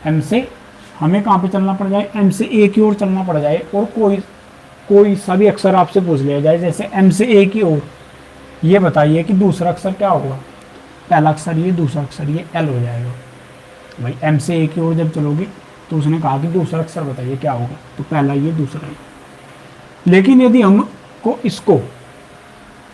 एम से हमें कहाँ पे चलना पड़ जाए, एम से ए की ओर चलना पड़ जाए, और कोई सा भी अक्षर आपसे पूछ लिया जाए, जैसे एम से ए की ओर, ये बताइए कि दूसरा अक्षर क्या होगा, पहला अक्षर ये, दूसरा अक्षर ये, एल हो जाएगा भाई। एम से ए की ओर जब चलोगे तो उसने कहा कि दूसरा अक्षर बताइए क्या होगा, तो पहला ये, दूसरा ये। लेकिन यदि हमको इसको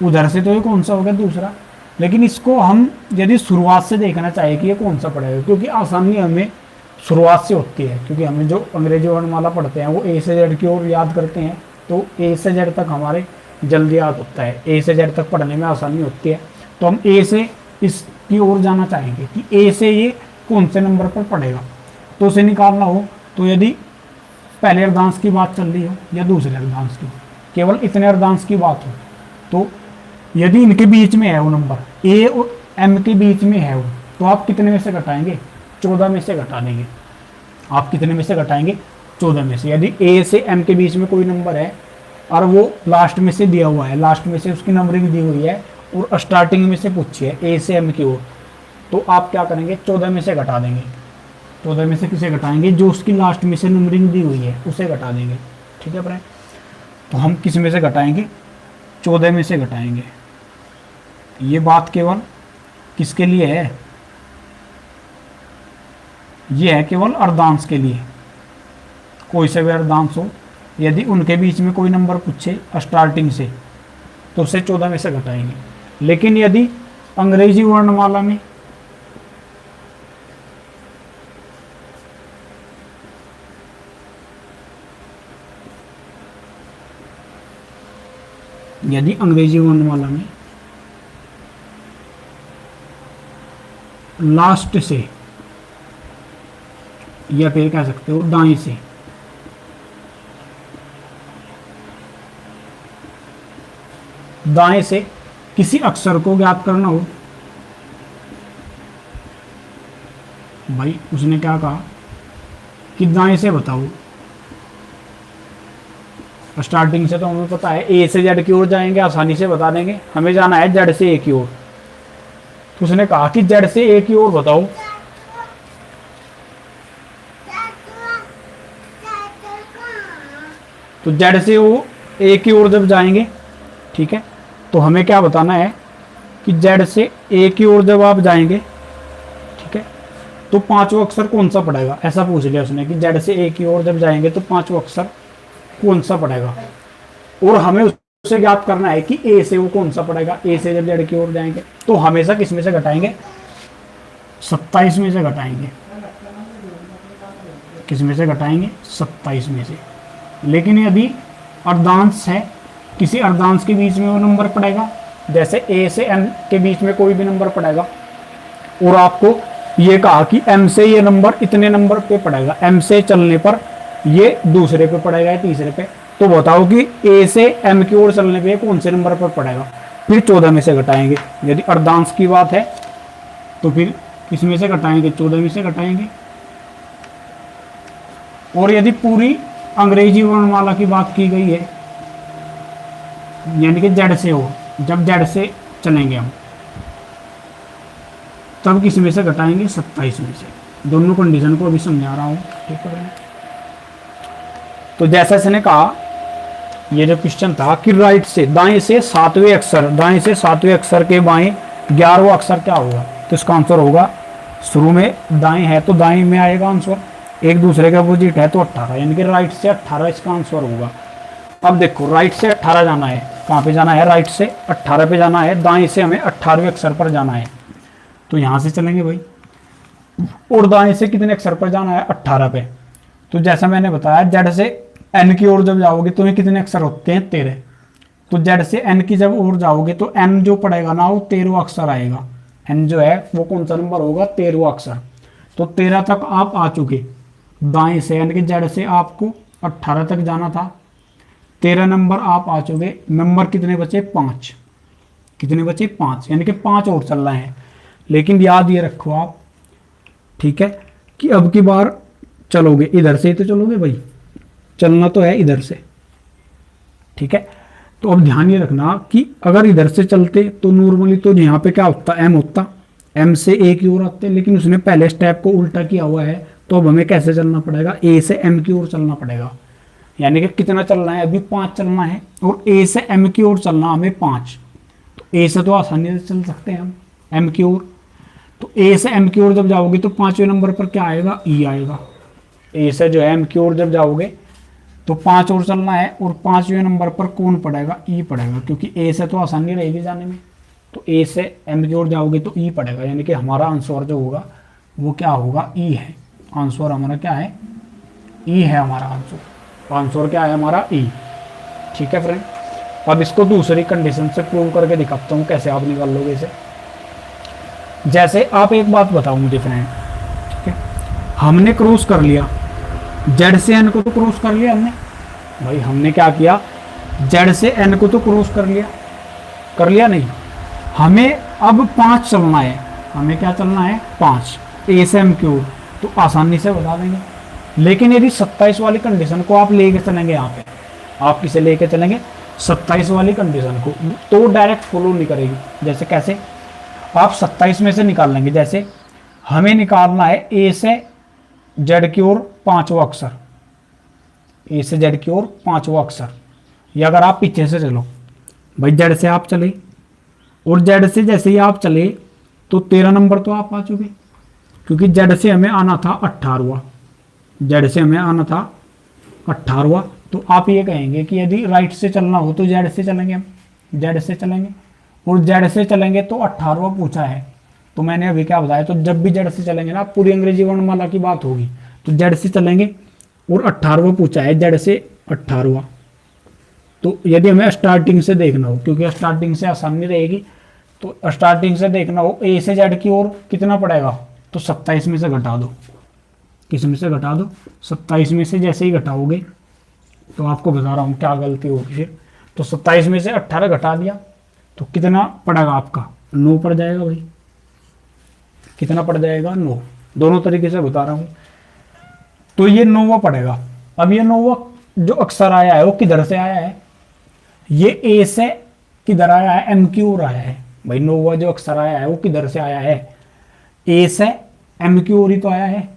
उधर से, तो ये कौन सा होगा, दूसरा। लेकिन इसको हम यदि शुरुआत से देखना चाहिए कि ये कौन सा पड़ेगा, क्योंकि आसानी हमें शुरुआत से होती है, क्योंकि हमें जो अंग्रेजी वर्णमाला पढ़ते हैं वो ए से जेड की ओर याद करते हैं, तो ए से जेड तक हमारे जल्दी याद होता है, ए से जेड तक पढ़ने में आसानी होती है। तो हम ए से इसकी ओर जाना चाहेंगे कि ए से ये कौन से नंबर पर पड़ेगा, तो उसे निकालना हो, तो यदि पहले अर्धांश की बात चल रही हो या दूसरे अर्धांश की, केवल इतने अर्धांश की बात हो, तो यदि इनके बीच में है वो नंबर, ए और एम के बीच में है वो, तो आप कितने में से घटाएंगे, 14 में से घटा देंगे। आप कितने में से घटाएंगे, 14 में से। यदि ए से एम के बीच में कोई नंबर है और वो लास्ट में से दिया हुआ है, लास्ट में से उसकी नंबरिंग दी हुई है, और स्टार्टिंग में से पूछिए ए से एम की ओर, तो आप क्या करेंगे, 14 में से घटा देंगे। 14 में से किसे घटाएंगे, जो उसकी लास्ट में से नंबरिंग दी हुई है उसे घटा देंगे। ठीक है फ्रेंड, तो हम किस में से घटाएंगे, 14 में से घटाएंगे। ये बात केवल किसके लिए है, ये है केवल अर्धांश के लिए। कोई से भी अर्धांश हो, यदि उनके बीच में कोई नंबर पूछे स्टार्टिंग से, तो उसे 14 में से घटाएंगे। लेकिन यदि अंग्रेजी वर्णमाला में में लास्ट से, या फिर कह सकते हो दाएं से, दाएं से किसी अक्षर को ज्ञात करना हो, भाई उसने क्या कहा कि दाएं से बताओ। स्टार्टिंग से तो हमें पता है ए से जेड की ओर जाएंगे, आसानी से बता देंगे। हमें जाना है जेड से ए की ओर, तो उसने कहा कि जेड से ए की ओर बताओ। तो जेड से वो ए की ओर जब जाएंगे, ठीक है, तो हमें क्या बताना है कि जेड से ए की ओर जब आप जाएंगे, ठीक है, तो पांचवा अक्षर कौन सा पड़ेगा, ऐसा पूछ लिया उसने कि जेड से ए की ओर जब जाएंगे तो पांचवा अक्षर कौन सा पड़ेगा। और हमें उससे ज्ञात करना है कि ए से वो कौन सा पड़ेगा। ए से जब जेड की ओर जाएंगे तो हमेशा किस में से घटाएंगे, 27 में से घटाएंगे। किस में से घटाएंगे, 27 में से। लेकिन यदि अर्धांश है, किसी अर्धांश के बीच में वो नंबर पड़ेगा, जैसे ए से एम के बीच में कोई भी नंबर पड़ेगा, और आपको ये कहा कि एम से ये नंबर इतने नंबर पे पड़ेगा, एम से चलने पर ये दूसरे पे पड़ेगा या तीसरे पे, तो बताओ कि ए से एम की ओर चलने पे कौन से नंबर पर पड़ेगा। फिर 14 में से घटाएंगे। यदि अर्धांश की बात है तो फिर किस में से घटाएंगे, 14 में से घटाएंगे। और यदि पूरी अंग्रेजी वर्णमाला की बात की गई है, यानी कि जेड से हो, जब जेड से चलेंगे हम, तब किस में से घटाएंगे, 27 में से। दोनों कंडीशन को अभी समझा रहा हूं, ठीक है। तो जैसा इसने कहा, ये जो क्वेश्चन था कि राइट से, दाएं से सातवें अक्षर, दाएं से सातवें अक्षर के बाएं 11वां अक्षर क्या होगा, तो इसका आंसर होगा, शुरू में दाएं है तो दाएं में आएगा आंसर, एक दूसरे के अपोजिट है तो 18, यानी कि राइट से 18 इसका आंसर होगा। अब देखो राइट से 18 जाना है, कहाँ पे जाना है, राइट से 18 पे जाना है, दाएं से हमें 18वें अक्षर पर जाना है, तो यहाँ से चलेंगे भाई। और दाएं से कितने अक्षर पर जाना है, 18 पे। तो जैसा मैंने बताया, जेड से एन की ओर जब जाओगे तो ये कितने अक्षर होते हैं, 13। तो जेड से एन की जब ओर जाओगे तो एन जो पड़ेगा ना, वो 13वां अक्षर आएगा। एन जो है वो कौन सा नंबर होगा, 13वां अक्षर। तो 13 तक आप आ चुके दाएं से, यानी कि जेड से आपको 18 तक जाना था, 13 नंबर आप आ चुके। नंबर कितने बचे, 5। कितने बचे, 5, यानी कि 5 और चलना है। लेकिन याद ये रखो आप, ठीक है, कि अब की बार चलोगे इधर से ही तो चलोगे भाई, चलना तो है इधर से, ठीक है। तो अब ध्यान ये रखना कि अगर इधर से चलते तो नॉर्मली तो यहाँ पे क्या होता, एम होता, एम से ए की ओर आते, लेकिन उसने पहले स्टेप को उल्टा किया हुआ है, तो अब हमें कैसे चलना पड़ेगा, ए से एम की ओर चलना पड़ेगा। यानी कि कितना चलना है, अभी 5 चलना है, और ए से एम की ओर चलना हमें 5। तो ए से तो आसानी से चल सकते हैं हम एम की ओर। तो ए से एम की ओर जब जाओगे तो 5वें नंबर पर क्या आएगा, ई आएगा। ए से जो है एम की ओर जब जाओगे तो 5 और चलना है, और 5वें नंबर पर कौन पड़ेगा, ई पड़ेगा, क्योंकि ए से तो आसानी रहेगी जाने में। तो ए से एम की ओर जाओगे तो ई पड़ेगा, यानी कि हमारा आंसर जो होगा वो क्या होगा, ई है। आंसर हमारा क्या है, ई है हमारा आंसर। आंसर क्या है हमारा, ई। ठीक है फ्रेंड। अब इसको दूसरी कंडीशन से प्रूव करके दिखाता हूँ कैसे आप निकाल लोगे इसे। जैसे आप एक बात बताओ मुझे फ्रेंड, ठीक है, हमने क्रॉस कर लिया, जेड से एन को तो क्रॉस कर लिया हमने भाई। हमने क्या किया, जेड से एन को तो क्रॉस कर लिया नहीं। हमें अब 5 चलना है, हमें क्या चलना है, 5 ए से एम की ओर, तो आसानी से बता देंगे। लेकिन यदि 27 वाली कंडीशन को आप लेके चलेंगे, यहाँ पे आप किसे लेके चलेंगे, 27 वाली कंडीशन को, तो डायरेक्ट फॉलो नहीं करेगी। जैसे कैसे, आप 27 में से निकाल लेंगे। जैसे हमें निकालना है ए से जेड की ओर 5वां अक्षर, ए से जेड की ओर 5वां अक्षर। या अगर आप पीछे से चलो भाई, जेड से आप चले, और जेड से जैसे ही आप चले तो 13 नंबर तो आप आ चुके, क्योंकि जेड से हमें आना था 18वां, जेड से हमें आना था 18वां। तो आप ये कहेंगे कि यदि राइट से चलना हो तो जेड से चलेंगे, हम जेड से चलेंगे, और जेड से चलेंगे तो 18वां पूछा है। तो मैंने अभी क्या बताया, तो जब भी जेड से चलेंगे ना, पूरी अंग्रेजी वर्णमाला की बात होगी, तो जेड से चलेंगे, और 18वां पूछा है, जेड से 18वां। तो यदि हमें स्टार्टिंग से देखना हो, क्योंकि स्टार्टिंग से आसानी रहेगी, तो स्टार्टिंग से देखना हो, ए से जेड की ओर कितना पड़ेगा, तो 27 में से घटा दो। किस में से घटा दो, 27 में से जैसे ही घटाओगे, तो आपको बता रहा हूँ क्या गलती होगी फिर। तो 27 में से 18 घटा दिया तो कितना पड़ेगा आपका, 9 पड़ जाएगा भाई। कितना पड़ जाएगा, 9। दोनों तरीके से बता रहा हूँ। तो ये 9वां पड़ेगा। अब ये 9वां जो अक्षर आया है वो किधर से आया है, ये ए से किधर आया है, एम की ओर आया है भाई। 9वां जो अक्षर आया है वो किधर से आया है, ए से एम की ओर ही तो आया है।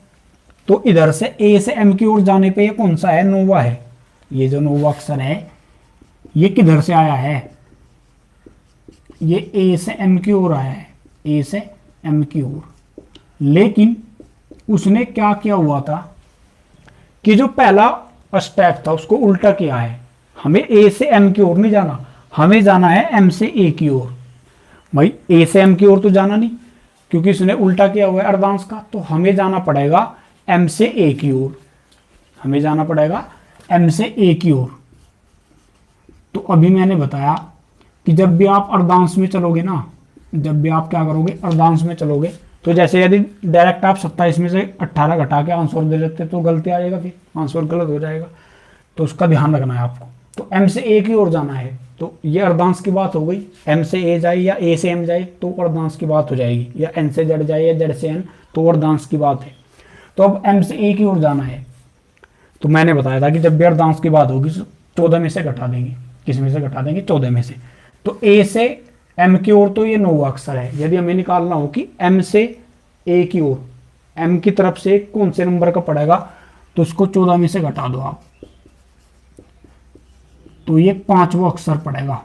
तो इधर से ए से एम की ओर जाने पे ये कौन सा है, 9वां है। ये जो नोवा अक्षर है ये किधर से आया है, ये ए से एम की ओर आया है, ए से एम की ओर। लेकिन उसने क्या किया हुआ था कि जो पहला स्टेप था उसको उल्टा किया है। हमें ए से एम की ओर नहीं जाना, हमें जाना है एम से ए की ओर। भाई ए से एम की ओर तो जाना नहीं, क्योंकि इसने उल्टा किया हुआ है अर्धांश का, तो हमें जाना पड़ेगा एम से ए की ओर, हमें जाना पड़ेगा एम से ए की ओर। तो अभी मैंने बताया कि जब भी आप अर्धांश में चलोगे ना, जब भी आप क्या करोगे अर्धांश में चलोगे, तो जैसे यदि डायरेक्ट आप 27 में से 18 घटा के आंसर दे लेते तो गलती आ जाएगा, फिर आंसर गलत हो जाएगा। तो उसका ध्यान रखना है आपको। तो एम से ए की ओर जाना है, तो ये अर्धांश की बात हो गई। एम से ए जाए या ए से एम जाए तो अर्धांश की बात हो जाएगी, या एन से जेड जाए या जेड से एन तो अर्धांश की बात है। तो अब एम से ए की ओर जाना है, तो मैंने बताया था कि जब भी अर्धांश की बात होगी 14 में से घटा देंगे। किस में से घटा देंगे? 14 में से। तो ए से एम की ओर तो ये नोवा अक्षर है। यदि हमें निकालना हो कि एम से ए की ओर, एम की तरफ से कौन से नंबर का पड़ेगा, तो उसको 14 में से घटा दो आप, तो ये 5वां अक्षर पड़ेगा।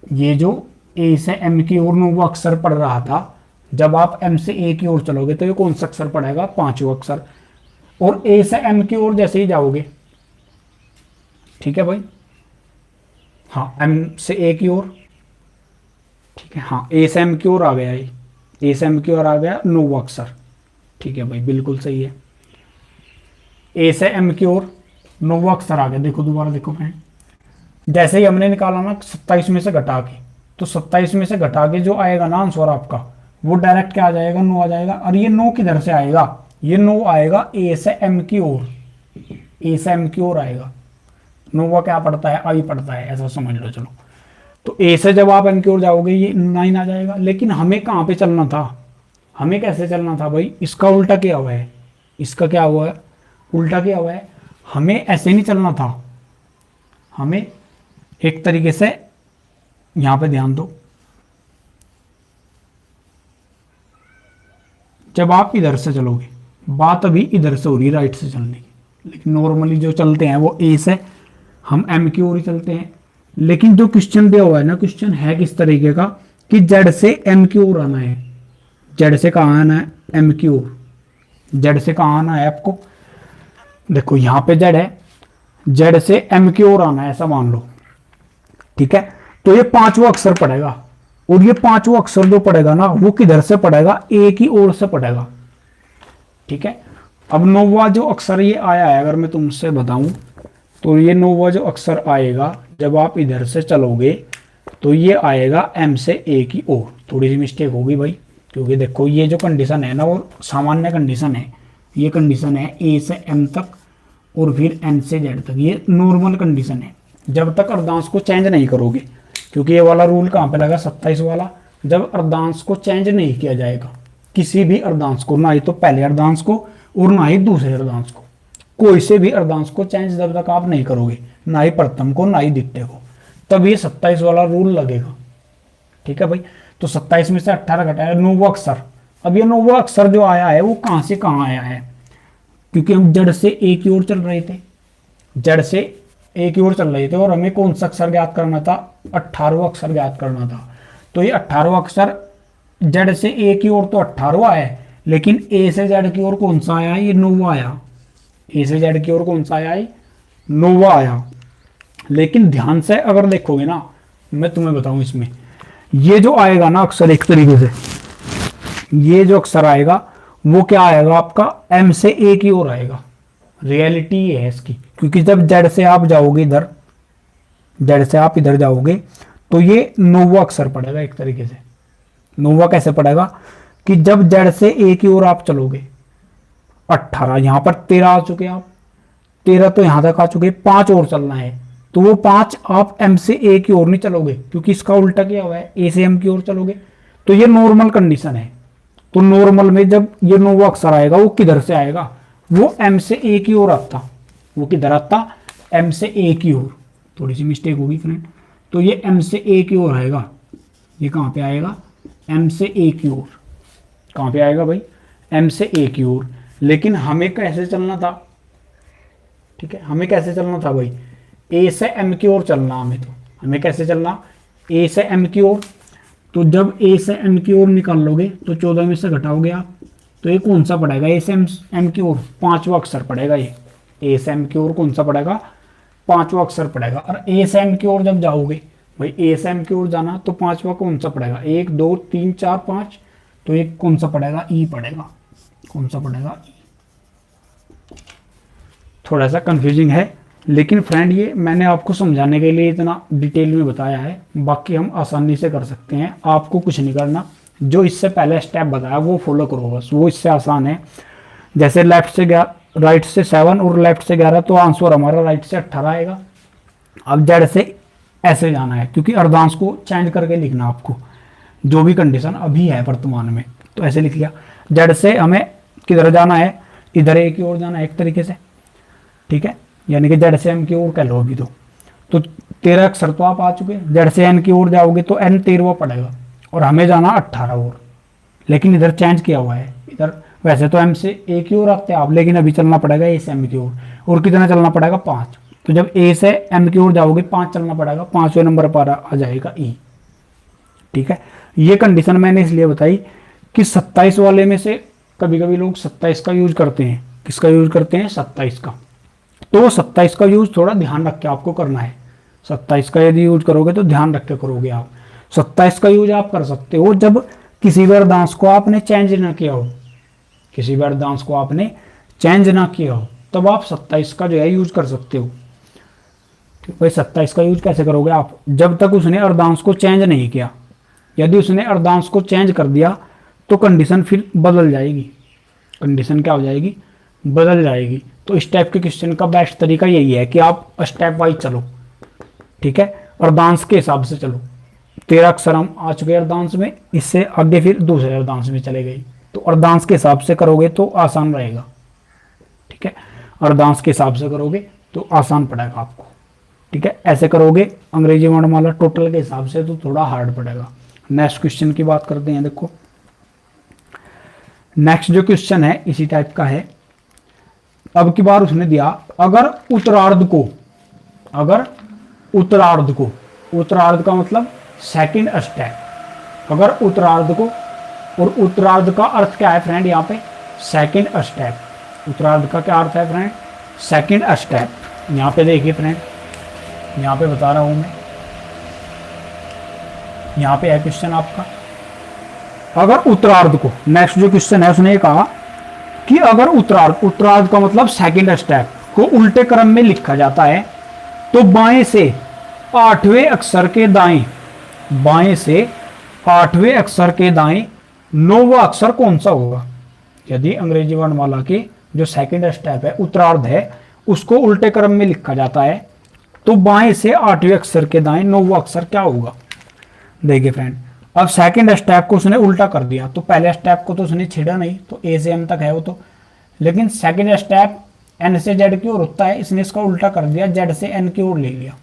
ये जो ए से एम की ओर नोवा अक्षर पड़ रहा था, जब आप एम से ए की ओर चलोगे तो ये कौन सा अक्षर पड़ेगा? 5वां अक्षर। और ए से एम की ओर जैसे ही जाओगे, ठीक है भाई, हाँ एम से ए की ओर, ठीक है, हाँ ए से एम की ओर आ गया, ये ए से एम की ओर आ गया नोवा अक्षर, ठीक है भाई, बिल्कुल सही है। ए से एम की ओर नोवा अक्षर आ गया। देखो दोबारा देखो फ्रेंड, जैसे ही हमने निकाला ना 27 में से घटा के, तो 27 में से घटा के जो आएगा ना आंसर आपका, वो डायरेक्ट क्या आ जाएगा? 9 आ जाएगा। और ये 9 किधर से आएगा? ये 9 आएगा ए से एम की ओर, ए से एम की ओर आएगा। नोवा क्या पड़ता है? आई पड़ता है, ऐसा समझ लो। चलो, तो ए से जब आप एम की ओर जाओगे ये 9 आ जाएगा। लेकिन हमें कहाँ पे चलना था? हमें कैसे चलना था भाई? इसका उल्टा किया हुआ है, इसका क्या हुआ है? उल्टा किया हुआ है। हमें ऐसे नहीं चलना था, हमें एक तरीके से, यहां पे ध्यान दो, जब आप इधर से चलोगे, बात अभी इधर से हो रही है राइट से चलने की, लेकिन नॉर्मली जो चलते हैं वो ए से हम एम की ओर ही चलते हैं। लेकिन जो क्वेश्चन दिया हुआ है ना, क्वेश्चन है किस तरीके का कि जेड से एम की ओर आना है। जेड से कहाँ आना है? एम की ओर। जेड से कहाँ आना है आपको? देखो यहां पे जेड है, जेड से एम की ओर आना है, ऐसा मान लो, ठीक है। तो ये 5वां अक्षर पड़ेगा, और ये 5वां अक्षर जो पड़ेगा ना, वो किधर से पड़ेगा? ए की ओर से पड़ेगा, ठीक है। अब 9वां जो अक्षर ये आया है, अगर मैं तुमसे बताऊं तो ये 9वां जो अक्षर आएगा जब आप इधर से चलोगे, तो ये आएगा एम से ए की ओर। थोड़ी सी मिस्टेक होगी भाई, क्योंकि देखो ये जो कंडीशन है ना, वो सामान्य कंडीशन है। ये कंडीशन है ए से एम तक और फिर एन से जेड तक, ये नॉर्मल कंडीशन है। जब तक अर्धांश को चेंज नहीं करोगे, क्योंकि ये वाला रूल कहाँ पे लगा? 27 वाला। जब अर्धांश को चेंज नहीं किया जाएगा, किसी भी अर्धांश को, ना ही तो पहले अर्धांश को और ना ही दूसरे अर्धांश को, कोई से भी अर्धांश को चेंज जब तक आप नहीं करोगे, ना ही प्रथम को ना ही द्वितीय को, तब ये 27 वाला रूल लगेगा, ठीक है भाई। तो 27 में से 18 घटाया, 9वां अक्षर। अब ये 9वां अक्षर जो आया है वो कहाँ से कहाँ आया है? क्योंकि हम जड़ से ए की ओर चल रहे थे, जड़ से ए की ओर चल रहे थे, और हमें कौन सा अक्षर ज्ञात करना था? 18वां अक्षर ज्ञात करना था। तो ये 18वां अक्षर जेड से ए की ओर तो 18वां है, लेकिन ए से जेड की ओर कौन सा आया? ये 9वां आया। ए से जेड की ओर कौन सा आया? 9वां आया। लेकिन ध्यान से अगर देखोगे ना, मैं तुम्हें बताऊं, इसमें ये जो आएगा ना अक्षर, एक तरीके से ये जो अक्षर आएगा वो क्या आएगा आपका? एम से ए की ओर आएगा। रियलिटी ये है इसकी, क्योंकि जब जेड से आप जाओगे इधर, जेड से आप इधर जाओगे, तो ये 9वां अक्षर पड़ेगा एक तरीके से। 9वां कैसे पड़ेगा? कि जब जेड से ए की ओर आप चलोगे, 18 यहां पर 13 आ चुके आप, 13 तो यहां तक आ चुके, 5 और चलना है, तो वो 5 आप एम से ए की ओर नहीं चलोगे, क्योंकि इसका उल्टा किया हुआ है, ए से एम की ओर चलोगे। तो ये नॉर्मल कंडीशन है। तो नॉर्मल में जब ये 9वां अक्षर आएगा, वो किधर से आएगा? वो एम से ए की ओर आता। वो किधर आता? एम से ए की ओर। थोड़ी सी मिस्टेक होगी फ्रेंड, तो ये एम से ए की ओर आएगा। ये कहां पे आएगा? एम से ए की ओर। कहां पे आएगा भाई? एम से ए की ओर। लेकिन हमें कैसे चलना था? ठीक है, हमें कैसे चलना था भाई? ए से एम की ओर चलना हमें, तो हमें कैसे चलना, ए से एम की ओर। तो जब ए से एम की ओर निकाल लोगे तो 14 में से घटाओगे आप, तो ये कौन सा पड़ेगा, ए से एम की ओर पांचवा अक्षर पड़ेगा ये, ए से एम की ओर कौन सा पड़ेगा, पांचवा अक्षर पड़ेगा। और ए से एम की ओर जब जाओगे, भाई ए से एम की ओर जाना तो पांचवा कौन सा पड़ेगा, 1 2 3 4 5, तो एक कौन सा पड़ेगा, ई पड़ेगा, कौन सा पड़ेगा, थोड़ा सा कंफ्यूजिंग है, लेकिन फ्रेंड ये मैंने आपको समझाने के लिए इतना डिटेल में बताया है, बाकी हम आसानी से कर सकते हैं, आपको कुछ नहीं करना, जो इससे पहले स्टेप बताया वो फॉलो करो बस, वो इससे आसान है। जैसे लेफ्ट से राइट से 7 और लेफ्ट से 11, तो आंसर हमारा राइट से 18 आएगा। अब जेड से ऐसे जाना है, क्योंकि अर्धांश को चेंज करके लिखना आपको, जो भी कंडीशन अभी है वर्तमान में, तो ऐसे लिख लिया। जेड से हमें किधर जाना है, इधर ए की ओर जाना है एक तरीके से, ठीक है, यानी कि जेड से एम की ओर कह लो अभी तो 13 अक्षर तो आप आ चुके, जेड से एन की ओर जाओगे तो एन 13वां पड़ेगा, और हमें जाना 18 और, लेकिन इधर चेंज किया हुआ है, इधर वैसे तो एम से ए की ओर आते हैं आप, लेकिन अभी चलना पड़ेगा ए से एम की ओर, और कितना चलना पड़ेगा 5, तो जब ए से एम की ओर जाओगे 5 चलना पड़ेगा, 5वें नंबर पर आ जाएगा ई, ठीक है। ये कंडीशन मैंने इसलिए बताई कि 27 वाले में से कभी कभी लोग 27 का यूज करते हैं, किसका यूज करते हैं, 27 का, तो 27 का यूज थोड़ा ध्यान रख के आपको करना है, 27 का यदि यूज करोगे तो ध्यान रख के करोगे आप। 27 का यूज आप कर सकते हो जब किसी भी अर्धांश को आपने चेंज ना किया हो, किसी भी अर्धांश को आपने चेंज ना किया हो, तब आप 27 का जो है यूज कर सकते हो। तो भाई 27 का यूज कैसे करोगे आप, जब तक उसने अर्धांश को चेंज नहीं किया, यदि उसने अर्धांश को चेंज कर दिया तो कंडीशन फिर बदल जाएगी, कंडीशन क्या हो जाएगी, बदल जाएगी। तो इस टाइप के क्वेश्चन का बेस्ट तरीका यही है कि आप स्टेप वाइज चलो, ठीक है, अर्धांश के हिसाब से चलो। 13 अक्षर हम आ चुके अर्धांश में, इससे आगे फिर दूसरे अर्धांश में चले गए, तो अर्धांश के हिसाब से करोगे तो आसान रहेगा, ठीक है, अर्धांश के हिसाब से करोगे तो आसान पड़ेगा आपको, ठीक है। ऐसे करोगे अंग्रेजी वर्णमाला टोटल के हिसाब से तो थोड़ा हार्ड पड़ेगा। नेक्स्ट क्वेश्चन की बात करते हैं, देखो नेक्स्ट जो क्वेश्चन है इसी टाइप का है। अब की बार उसने दिया, अगर उत्तरार्ध को, अगर उत्तरार्ध को, उत्तरार्ध का मतलब सेकंड स्टेप, अगर उत्तरार्ध को, और उत्तरार्ध का अर्थ क्या है फ्रेंड, यहाँ पे सेकंड स्टेप, उत्तरार्ध का क्या अर्थ है फ्रेंड, सेकंड स्टेप। यहाँ पे देखिए फ्रेंड, यहाँ पे बता रहा हूं मैं, यहाँ पे है क्वेश्चन आपका, अगर उत्तरार्ध को, नेक्स्ट जो क्वेश्चन है उसने कहा कि अगर उत्तरार्ध, उत्तरार्ध का मतलब सेकंड स्टेप को उल्टे क्रम में लिखा जाता है तो बाएं से 8वें अक्षर के दाएं, बाएं से 8वें अक्षर के दाएं 9वां अक्षर कौन सा होगा। यदि अंग्रेजी वर्णमाला के जो सेकंड स्टेप है उत्तरार्ध है उसको उल्टे क्रम में लिखा जाता है तो बाएं से 8वें अक्षर के दाएं 9वां अक्षर क्या होगा। देखिए फ्रेंड, अब सेकंड स्टेप को उसने उल्टा कर दिया, तो पहले स्टेप को तो उसने छेड़ा नहीं, तो ए से एम तक है वो तो, लेकिन सेकंड स्टेप एन से जेड की ओर होता है, इसने इसका उल्टा कर दिया, जेड से एन की ओर ले लिया,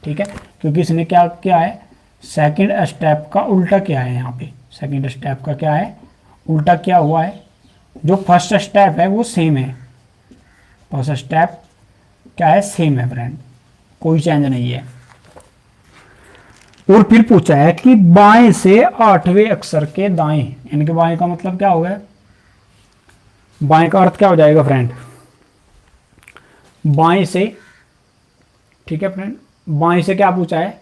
ठीक है, क्योंकि इसने क्या किया है, सेकंड स्टेप का उल्टा किया है। यहाँ पे सेकंड स्टेप का क्या है, उल्टा क्या हुआ है, जो फर्स्ट स्टेप है वो सेम है, फर्स्ट स्टेप क्या है, सेम है फ्रेंड, कोई चेंज नहीं है। और फिर पूछा है कि बाएं से 8वें अक्षर के दाएं, यानी कि बाएं का मतलब क्या होगा, बाएं का अर्थ क्या हो जाएगा फ्रेंड, बाएं से, ठीक है फ्रेंड, बाएं से क्या पूछा है,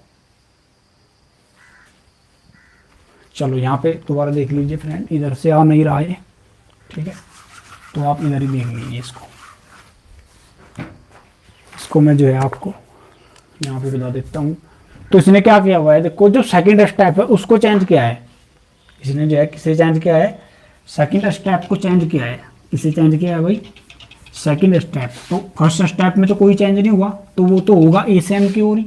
चलो यहां पे दोबारा देख लीजिए फ्रेंड, इधर से आ नहीं रहा है, ठीक है, तो आप इधर ही देख लीजिए इसको, इसको मैं जो है आपको यहां पे बता देता हूं। तो इसने क्या किया हुआ है, देखो जो सेकंड स्टेप है उसको चेंज किया है, इसने जो है किसे चेंज किया है, सेकंड स्टेप को चेंज किया है, किसे चेंज किया है भाई, सेकंड स्टेप। तो फर्स्ट स्टेप में तो कोई चेंज नहीं हुआ, तो वो तो होगा ए से एम की ओर ही,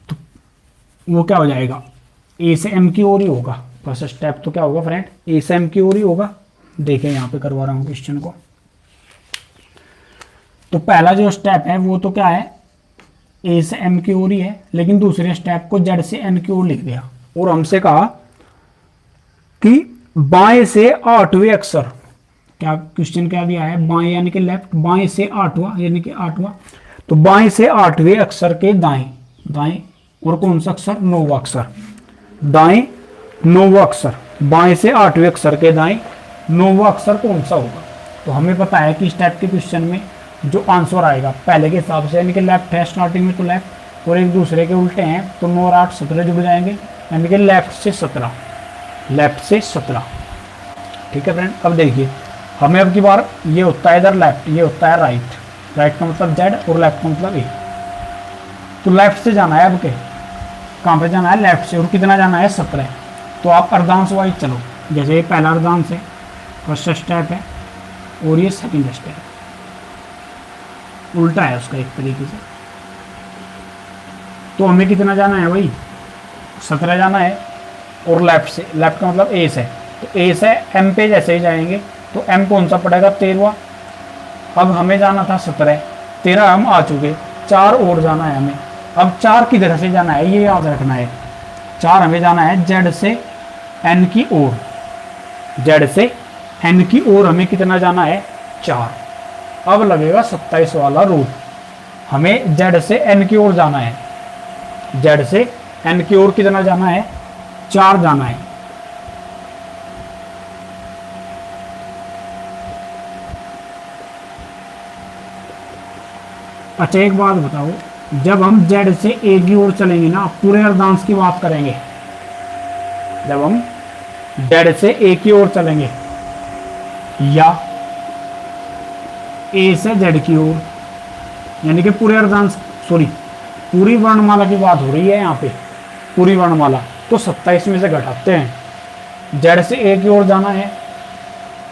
तो वो क्या हो जाएगा, ए से एम की ओर ही होगा, फर्स्ट स्टेप तो क्या होगा फ्रेंड, ए से एम की ओर ही होगा। देखिए यहाँ पे करवा रहा हूँ क्वेश्चन को, तो पहला जो स्टेप है वो तो क्या है, ए से एम की ओर ही है, लेकिन दूसरे स्टेप को जेड से एन की ओर लिख दिया, और हमसे कहा कि बाएं से 8वें अक्षर, क्या क्वेश्चन क्या दिया है, बाएं यानी कि लेफ्ट, बाएं से 8वां यानी कि 8वां, तो बाएं से आठवें अक्षर के दाएं, दाएं और कौन सा अक्षर, नौवां अक्षर, दाएं नौवां अक्षर, बाएं से आठवें अक्षर के दाएं नौवां अक्षर कौन सा होगा। तो हमें पता है कि इस टाइप के क्वेश्चन में जो आंसर आएगा पहले के हिसाब से, यानी कि लेफ्ट है स्टार्टिंग में तो लेफ्ट, और एक दूसरे के उल्टे हैं तो 9 और 8 17 जुड़ जाएंगे, यानी कि लेफ्ट से 17, लेफ्ट से 17। ठीक है फ्रेंड, अब देखिए हमें अब की बार ये होता है इधर लेफ्ट, ये होता है राइट, राइट का मतलब जेड और लेफ्ट का मतलब ए। तो लेफ्ट से जाना है, अब के कहाँ पे जाना है, लेफ्ट से, और कितना जाना है 17। तो आप अर्धांश वाइज चलो, जैसे ये पहला अर्धांश है, फर्स्ट स्टेप है, और ये सेकंड स्टेप, उल्टा है उसका एक तरीके से। तो हमें कितना जाना है भाई, 17 जाना है, और लेफ्ट से, लेफ्ट का मतलब ए से, तो ए से एम पे जैसे ही जाएंगे तो एम कौन सा पड़ेगा, 13। अब हमें जाना था 17, 13 हम आ चुके, 4 और जाना है हमें। अब 4 किधर से जाना है ये याद रखना है, 4 हमें जाना है जेड से एन की ओर, जेड से एन की ओर हमें कितना जाना है, 4। अब लगेगा 27 वाला रूल, हमें जेड से एन की ओर जाना है, जेड से एन की ओर कितना जाना है, 4 जाना है। अच्छा एक बात बताओ, जब हम जेड से ए की ओर चलेंगे ना, पूरे अर्धांश की बात करेंगे, जब हम जेड से ए की ओर चलेंगे या ए से जेड की ओर, यानी कि पूरे अर्धांश, सॉरी पूरी वर्णमाला की बात हो रही है यहाँ पे, पूरी वर्णमाला, तो 27 में से घटाते हैं, जेड से ए की ओर जाना है,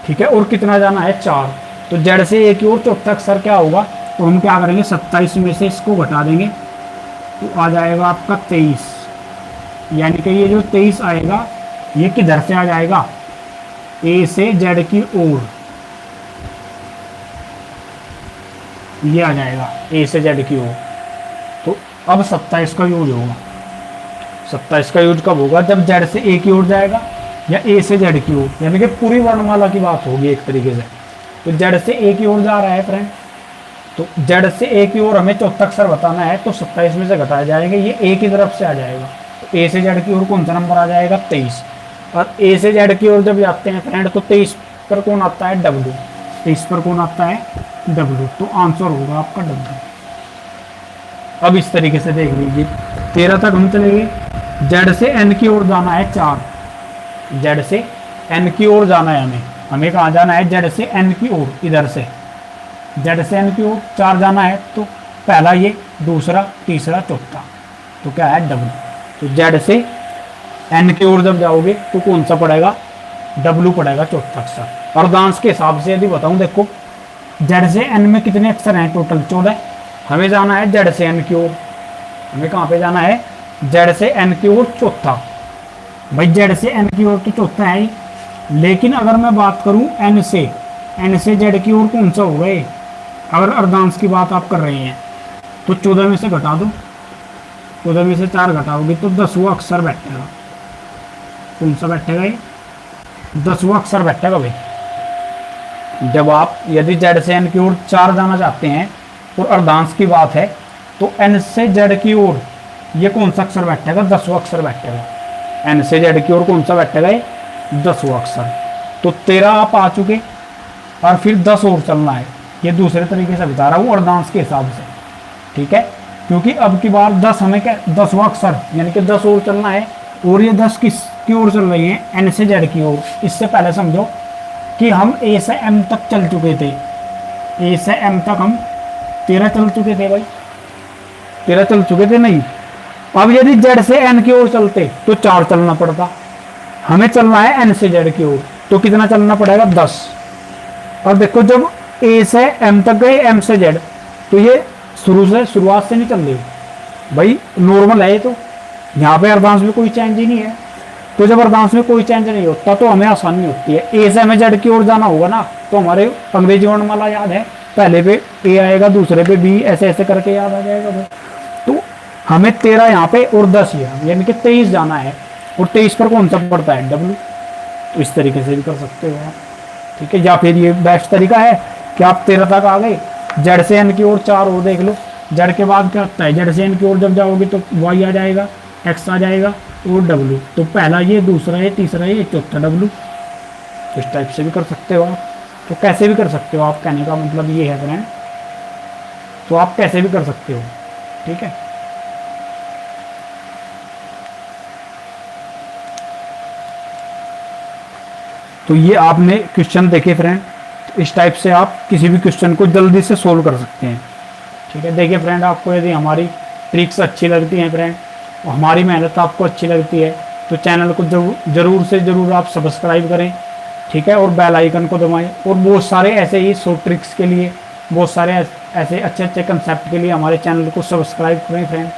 ठीक है, और कितना जाना है, 4। तो जेड से ए की ओर चौथा अक्षर क्या होगा, तो हम क्या करेंगे 27 में से इसको घटा देंगे, तो आ जाएगा आपका 23, यानी कि ये जो 23 आएगा ये किधर से आ जाएगा, ए से जेड की ओर, ये आ जाएगा ए से जेड की ओर। तो अब 27 का यूज होगा, 27 का यूज कब होगा, जब जेड से ए की ओर जाएगा या ए से जेड की ओर, यानी कि पूरी वर्णमाला की बात होगी एक तरीके से। तो जेड से ए की ओर जा रहा है फ्रेंड, तो जेड से ए की ओर हमें चौथा अक्षर बताना है, तो 27 में से घटाए जाएंगे, ये ए की तरफ से आ जाएगा, तो ए से जेड की ओर कौन सा नंबर आ जाएगा, 23। और ए से जेड की ओर जब जाते हैं फ्रेंड, तो 23 पर कौन आता है, डब्ल्यू, 23 पर कौन आता है, डब्ल्यू, तो आंसर होगा आपका डब्ल्यू। अब इस तरीके से देख लीजिए, 13 तक हम चलेंगे, जेड से एन की ओर जाना है 4, जेड से एन की ओर जाना है हमें, हमें कहाँ जाना है, जेड से एन की ओर, इधर से जेड से एन की ओर 4 जाना है, तो पहला ये, दूसरा, तीसरा, चौथा, तो क्या है, डब्ल्यू। तो जेड से एन की ओर जब जाओगे तो कौन सा पड़ेगा, डब्ल्यू पड़ेगा चौथा अक्षर। अर्धांश के हिसाब से यदि बताऊं, देखो जेड से एन में कितने अक्षर हैं, टोटल 14, हमें जाना है जेड से एन की ओर, हमें कहाँ पे जाना है, जेड से एन की ओर चौथा, भाई जेड से एन की ओर तो चौथा है ही, लेकिन अगर मैं बात करूं एन से जेड की ओर कौन सा होगा ये, अगर अर्धांश की बात आप कर रहे हैं तो 14 में से घटा दो, 14 में से 4 घटाओगे तो 10वां अक्षर बैठेगा, कौन सा बैठेगा ये, 10वां अक्षर बैठेगा भाई। जब आप यदि जेड से एन की ओर 4 जाना चाहते हैं और अर्धांश की बात है, तो एन से जेड की ओर ये कौन सा अक्षर बैठेगा, 10वां अक्षर बैठेगा, एन से जेड की ओर कौन सा बैठेगा ये, 10वां अक्षर। तो 13 आप आ चुके, और फिर 10 और चलना है, ये दूसरे तरीके से बता रहा हूँ अर्धांश के हिसाब से, ठीक है, क्योंकि अब की बार 10 हमें क्या, 10वां अक्षर, यानी कि 10 और चलना है, और ये 10 किस की ओर चल रही है, एन से जेड की ओर। इससे पहले समझो कि हम ए से एम तक चल चुके थे, ए से एम तक हम 13 चल चुके थे भाई, 13 चल चुके थे नहीं। अब यदि जेड से एन की ओर चलते तो 4 चलना पड़ता, हमें चलना है एन से जेड की ओर, तो कितना चलना पड़ेगा, 10। और देखो जब ए से एम तक गए, एम से जेड, तो ये शुरुआत से नहीं चल रही भाई, नॉर्मल है ये, तो यहाँ पे अर्धांश में कोई चेंज ही नहीं है। तो जब अर्धांश में कोई चेंज नहीं होता तो हमें आसानी होती है, ए से हमें जेड की ओर जाना होगा ना, तो हमारे अंग्रेजी वर्णमाला याद है, पहले पे ए आएगा, दूसरे पे बी, ऐसे ऐसे करके याद आ जाएगा भाई। तो हमें 13 यहाँ पे और 10 यहाँ, यानी कि 23 जाना है, और 23 पर कौन सा पड़ता है, डब्ल्यू। तो इस तरीके से भी कर सकते हो आप, ठीक है। या फिर ये बेस्ट तरीका है कि आप 13 तक आ गए, जेड से एन की ओर 4 और देख लो, जेड के बाद क्या होता है, जेड से एन की ओर जब जाओगे तो वाई आ जाएगा, एक्स आ जाएगा और डब्ल्यू। तो पहला ये, दूसरा ये, तीसरा ये, चौथा डब्ल्यू। तो इस टाइप से भी कर सकते हो आप। तो कैसे भी कर सकते हो आप, कहने का मतलब ये है फ्रेंड। तो आप कैसे भी कर सकते हो, ठीक है। तो ये आपने क्वेश्चन देखे फ्रेंड। तो इस टाइप से आप किसी भी क्वेश्चन को जल्दी से सोल्व कर सकते हैं, ठीक है। देखिए फ्रेंड, आपको यदि हमारी ट्रिक्स अच्छी लगती हैं फ्रेंड, और हमारी मेहनत आपको अच्छी लगती है, तो चैनल को जरूर से ज़रूर आप सब्सक्राइब करें, ठीक है, और बेल आइकन को दबाएं। और बहुत सारे ऐसे ही शॉर्ट ट्रिक्स के लिए, बहुत सारे ऐसे अच्छे अच्छे कंसेप्ट के लिए हमारे चैनल को सब्सक्राइब करें फ्रेंड।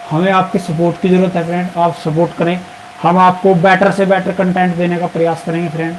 हमें आपके सपोर्ट की ज़रूरत है फ्रेंड, आप सपोर्ट करें। हम आपको बेटर से बेटर कंटेंट देने का प्रयास करेंगे फ्रेंड।